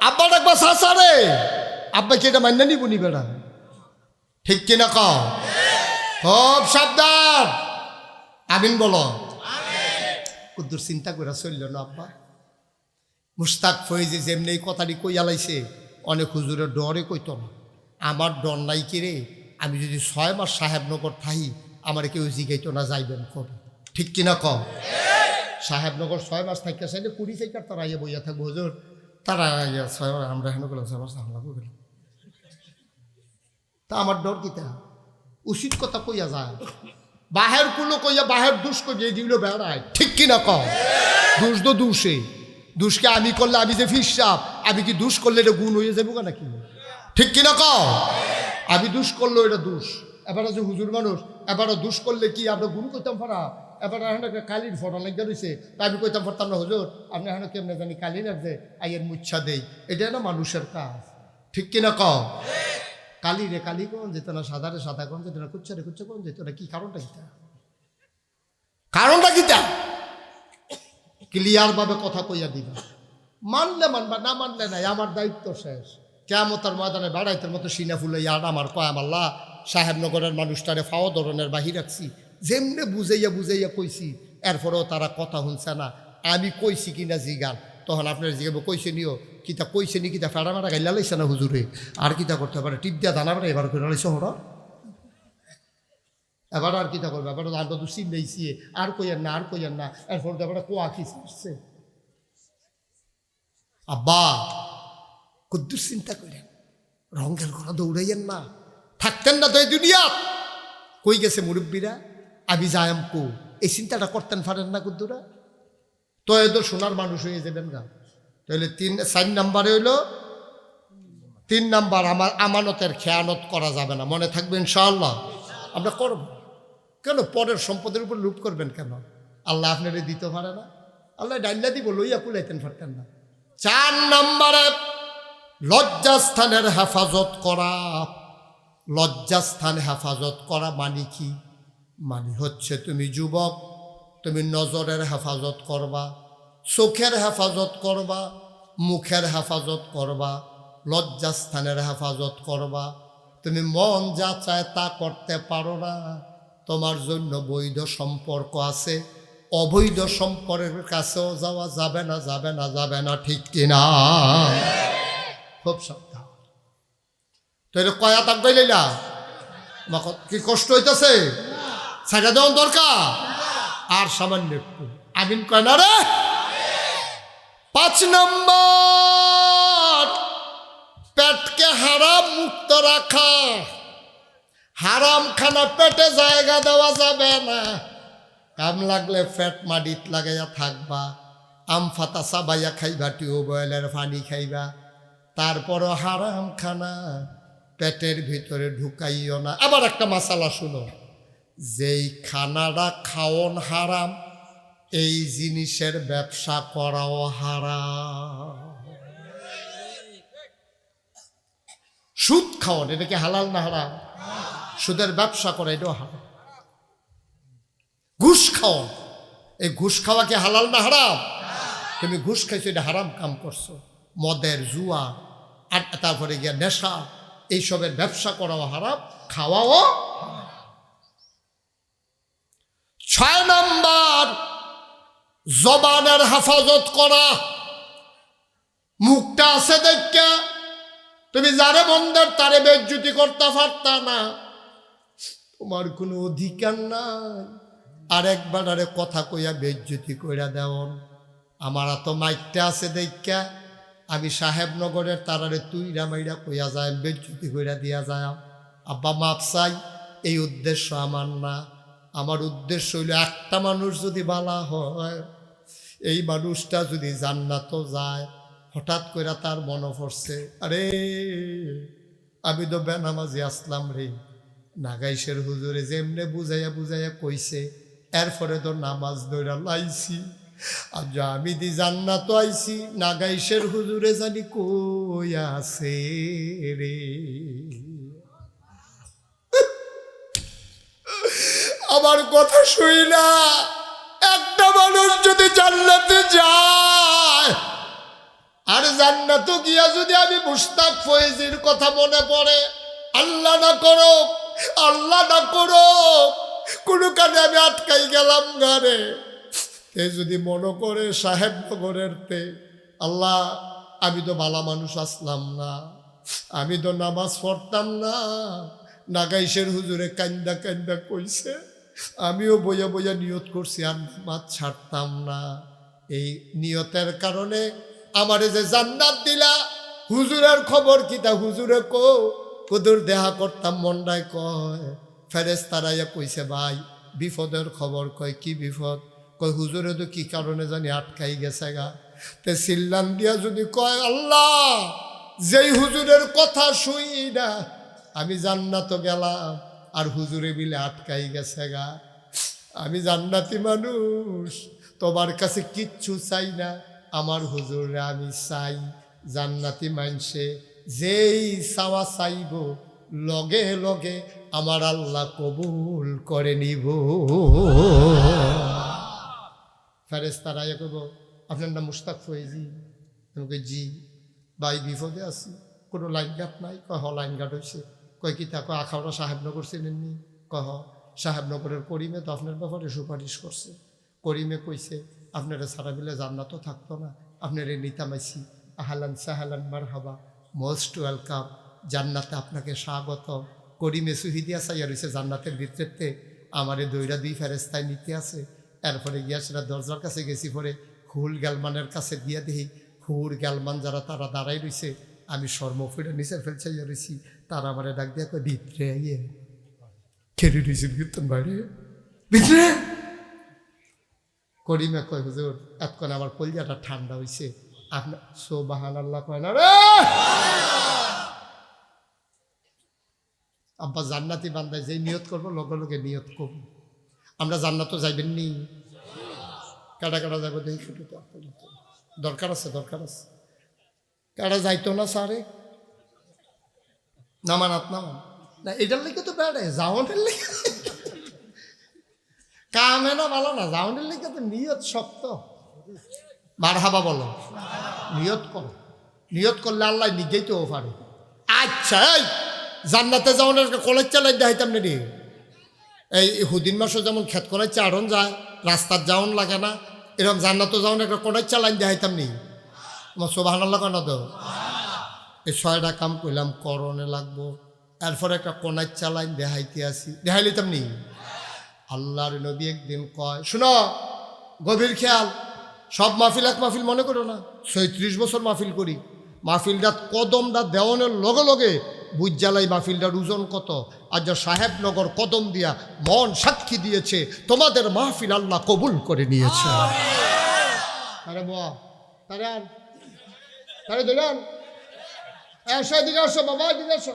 আব্বা ডাকবা শাশারে, আব্বা কি এটা মান্য নিব নি বেড়া, ঠিক কিনা কও? খুব সাবধান, আমিন বলো। কুদ্দুর চিন্তা করে চলল না আব্বা। মুস্তাক ফয়েজে যেমনি এই কথাটি কইয়া লাইছে, অনেক হুজুরের ডরে কইত না। আমার ডর নাই কিরে, আমি যদি 6 মাস সাহেবনগর থাই, আমার কেউ জিগাইতো না যাইবেন কবে, ঠিক কিনা কও? সাহেবনগর 6 মাস থাকি চাইলে 20 থেকে তারা ইয়ে বইয়া থাকবো হুজুর, তারা 6 মাস, আমরা হেন করলাম 6 মাস হামলা করলাম, তা আমার ডর কিতা? উচিত কথা কইয়া যায়, বাহের কুলো কইয়া বাহের দুষ কইয়া দিল বেড়ায়, ঠিক কিনা কও? দুষ তো দুষে, দুষকে আমি করলে আমি যে ফিসাব, আমি কি দুষ করলে এটা গুণ হয়ে যাবো নাকি, ঠিক কিনা কও? আমি দুষ করলো এটা দুষ, এবার যে হুজুর মানুষ, এবারও দুষ করলে কি আমরা গুণ করতাম পারা? এবার এখন একটা কালির ফটো লাগিয়ে রয়েছে, তা আমি কইতাম পারতাম না হুজুর আপনি এখন কেমনে জানি কালি লাগছে, আইয়ের মুচ্ছা দেই, এটা না মানুষের কাজ, ঠিক কিনা কও? কালি রে কালি কোন যেত না, সাদা রে সাদা কোন যেত না, কুচ্ছা রে কুচ্ছা কোন যেত না, কি কারণটা কিতা? কারণটা কিতা? ক্লিয়ার ভাবে কথা কইয়া দিবা, মানলে মানবা, না মানলে নাই, আমার দায়িত্ব শেষ। কিয়ামতের ময়দানে বেড়াইতের মতো সিনা ফুলে ইয়ার আমার কয় আল্লাহ সাহেবনগরের মানুষটারে ফাও ধরনের বাহির রাখছি, যেমনে বুঝাইয়া বুঝাইয়া কইছি, এরপরেও তারা কথা শুনছে না। আমি কইছি কিনা জিগান, তখন আপনার জিগাবো কইছে নিও, কিতা কইছে নি, কিতা ফেড়া মেড়া গাইলা লাইছে না হুজুরে, আর কিতা করতে পারে, টিপ দিয়া দানা বেড়া এবার করে লাইছে হরা, এবার আর কিতা করবে, এবার আমরা তো চিন্তাইছি, আর কইয়ার না, আর কইয়ার না, এরপর তো এবার কোয়া খিসছে। আব্বা কুদ্দুর চিন্তা করেন, রঙের ঘোড়া দৌড়াইয়েন না, থাকতেন না তো এই দুনিয়া, কই গেছে মুরব্বীরা, আমি যায়াম কো, এই চিন্তাটা করতেন পারেন না কুদ্দুরা? তো এদের সোনার মানুষ হয়ে যাবেন গা। তাহলে 4 নাম্বারে হইল, 3 নাম্বার আমার আমানতের খেয়ানত করা যাবে না, মনে থাকবে ইনশাআল্লাহ। আমরা করব কেন? পরের সম্পদের উপর লুট করবেন কেন? আল্লাহ আপনারে দিতে পারে না? আল্লাহ ডাইল্লা দিব, লইয়া কুলাইতেন পারতেন না। 4 নাম্বারে লজ্জাস্থানের হেফাজত করা। লজ্জাস্থান হেফাজত করা মানে কি? মানে হচ্ছে তুমি যুবক, তুমি নজরের হেফাজত করবা, চোখের হেফাজত করবা, মুখের হেফাজত করবা, লজ্জাস্থানের হেফাজত করবা। তুমি মন যা চায় তা করতে পারো না, তোমার জন্য বৈধ সম্পর্ক আছে, অবৈধ সম্পর্কের কাছেও যাওয়া যাবে না, যাবে না, যাবে না, ঠিক কিনা? খুব সাবধান। তাহলে কয়া তাক গাইলা কি কষ্ট হইতেছে? ছাইড়া দেওয়ার দরকার আর সামান্য একটু আমিন কয় না রে। 5 নম্বর, পেটকে হারাম মুক্ত রাখা। হারাম খানা পেটে জায়গা দেওয়া যাবে না। কাম লাগলে পেট মাটিত লাগাইয়া থাকবা, আম ফাতা চাবাইয়া খাইবা, টিউবওয়েলের পানি খাইবা, তারপরও হারাম খানা পেটের ভিতরে ঢুকাইও না। আবার একটা মাসালা শুনো, যেই খানাটা খাওন হারাম, এই জিনিসের ব্যবসা করাও হারাম। সুদ খাওয়ান এটা কি হালাল না হারাম? সুদের ব্যবসা করা এটাও হারাম। ঘুষ খাওয়ান, এই ঘুষ খাওয়া কি হালাল না হারাম? তুমি ঘুষ খাইছো, এটা হারাম কাম করছো। মদের, জুয়া আর তারপরে গিয়া নেশা, এইসবের ব্যবসা করাও হারাম, খাওয়াও। 6 নম্বর, জবানের হেফাজত করা। মুখটা আছে দেখা তুমি যারে মন্দের তারে বেজ্জতি করতে পারতা না, তোমার কোনো অধিকার নাই আর একবার আরে কথা কইয়া বেজ্জতি কইরা দেওন। আমার তো মাইকটা আছে দেখা আমি সাহেবনগরের তারারে তুইরা মাইরা কইয়া যায়, বেজ্জতি কইরা দিয়া যায়। আব্বা মাপ চাই, এই উদ্দেশ্য আমার না। আমার উদ্দেশ্য হইল একটা মানুষ যদি বালা হয়, এই মানুষটা যদি জান্নাত যায়, হঠাৎ করে তার মনে পড়ছে, আরে আমি তো বেনামাজি আসলাম রে, নাগাইশের হুজুরে যেমনে বুঝাইয়া বুঝাইয়া কইছে, এরপরে তো নামাজ দৌড়া লাইছি, আর আমি দি জান্নাত আইছি, নাগাইশের হুজুরে জানি কই আছে রে। আমার কথা শুইলা একটা মানুষ যদি জান্নাতে যায়, আর জান্নাতে গিয়া যদি আমি মুশতাক ফয়েজির কথা মনে পড়ে, আল্লাহ না করো, আল্লাহ না করো, কোনো কানে আমি আটকাই গেলাম গানে, এ যদি মনে করে সাহেবনগরের তে, আল্লাহ আমি তো ভালো মানুষ আসলাম না, আমি তো নামাজ পড়তাম না, নাগাইশের হুজুরে কান্দা কান্দা কইছে, আমিও বইয়া বইয়া নিয়ত করছি আর নামাজ ছাড়তাম না, এই নিয়তের কারণে আমারে যে জান্নাত দিলা, হুজুরের খবর কি তা হুজুরে কো, হুজুর দেহা করতাম মন্ডায় কয়, ফেরেশতারা কইছে ভাই বিপদের খবর। কয় কি বিপদ? কয় হুজুরে তো কি কারণে জানি আটকাই গেছে গা। তে সিল্লান দিয়া যদি কয়, আল্লাহ যেই হুজুরের কথা শুই না আমি জান্নাত গেলাম, আর হুজুরে মিলে আটকাই গেছে গা, আমি জান্নাতি মানুষ, তোমার কাছে কিচ্ছু চাই না, আমার হুজুরে আমি চাই। জান্নাতি মানছে যেই চাওয়া চাইব লগে লগে আমার আল্লাহ কবুল করে নিব। ফেরেশতারা কইব, আপনার নাম মুশতাক ফয়েজি? তোমাকে জি। ভাই বিপদে আছি, কোনো লাইন গাট নাই? কয় হ লাইন গাট হয়েছে। কয় কি তা? কয় আখাউড়া সাহেবনগর চিনেননি? কহ সাহেবনগরের করিমে তো আপনার ব্যাপারে সুপারিশ করছে, করিমে কইছে আপনারা সারা মিলে জান্নাতও থাকতো না, আপনারে নিতামাইছি, আহালান সাহালান মারহাবা, মোস্ট ওয়েলকাম, জান্নাতে আপনাকে স্বাগত। করিমে সুহিদিয়া চাইয়া রয়েছে জান্নাতের ভিতরেতে, আমারে দইরা 2 ফেরেস্তায় নিতে আছে। এরপরে গিয়া সেটা দরজার কাছে গেছি, পরে হুল গ্যালমানের কাছে গিয়া দেখি হুর গ্যালমান যারা তারা দাঁড়াই রয়েছে, আমি শর্মফুড়ে নিচের ফেল চাইয়া রয়েছি, তারা আমারে ডাক দিয়া কয় ভিতরে আইয়ে। খেলি রয়েছে কীর্তন বাইরে ভিতরে। করিমে কয় হুজুর এতক্ষণ আমার কলজাটা ঠান্ডা হয়েছে, আপনার সুবহানাল্লাহ কয় না রে। আব্বা জান্নাতি বান্দায় যেই নিয়ত করবো লগে লগে নিয়ত করব। আমরা জান্নাতও যাইবেন নি? কাটা কাটা যাবো দেখি, দরকার আছে, দরকার আছে। কাটা যাইতো না সারে নামানাত নামান না, এটার লেগে তো বেড়ে যাওয়ানের লেগে কামে না ভালো না, যাওয়ানের লেগে তো নিয়ত শক্ত। মারহাবা বলো, নিয়ত করো, নিয়ত করলে আল্লাহ নিজেই তো পারে। আচ্ছা এই জান্নাতে যাওয়ানের কলেজ চালাই দেখাইতাম না রে, এই হুদিন মাসে যেমন ক্ষেত করাই চাড়ন যায়, রাস্তার যাওন লাগে না, এরকম জান্নাত যাওন একটা কোনাই চালাইন দেখাইতাম নি। আমার সুবহানাল্লাহ কেন তো এই 6টা কাম করলাম করণে লাগবো, এরপর একটা কোনাই চালাইন দেখাইতে আসি, দেখাই লইতাম নি। আল্লাহর নবী একদিন কয়, শুনো গভীর খেয়াল, সব মাহফিল এক মাহফিল মনে করো না, 36 বছর মাহফিল করি, মাহফিলটা কদমটা দেওয়ানের লগে লগে বুঝ জ্বালাই মাহফিলটার ওজন কত। আর যা সাহেবনগর কদম দিয়া মন সাক্ষী দিয়েছে তোমাদের মাহফিল আল্লাহ কবুল করে নিয়েছে। আরে বাবা, তারে আর তারে দিলেন, আসো এদিকে আসো বাবা, এদিকে আসো,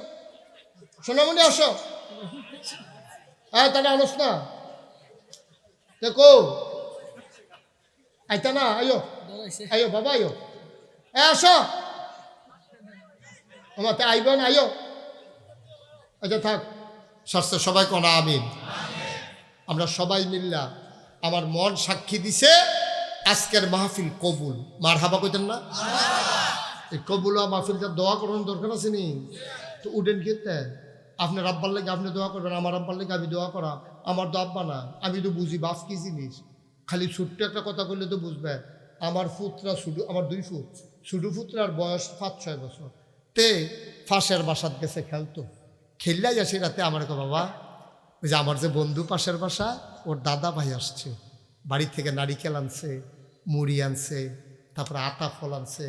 সোনামণি আসো, হ্যাঁ তারা আনস না দেখো, আইতা না, আয়ো আয়ো বাবা আয়ো, আসো আমার আইবেন, আয়ো। আচ্ছা থাক, স্বাস্থ্য সবাই কোনা আমিন। আমরা সবাই মিল্লা আমার মন সাক্ষী দিছে আজকের মাহফিল কবুল, মার হাবা কইতেন না? এই কবুল মাহফিলটা দোয়া করানোর দরকার আছে নি? তো উঠেন খেতে, আপনার আব্বার লেগে আপনি দোয়া করবেন, আমার আব্বার লেগে আমি দোয়া করা, আমার তো আব্বা না, আমি তো বুঝি বাপ কি জিনিস। খালি ছোট্ট একটা কথা বললে তো বুঝবে। আমার ফুতরা শুধু, আমার 2 ফুট শুধু ফুতরার বয়স 5-6 বছর, তে ফাঁসের বাসাত গেছে খেলতো, খেললাই আসে রাতে আমার বাবা, ওই যে আমার যে বন্ধু পাশের বাসা, ওর দাদা ভাই আসছে, বাড়ি থেকে নারিকেল আনছে, মুড়ি আনছে, তারপরে আটা ফল আনছে,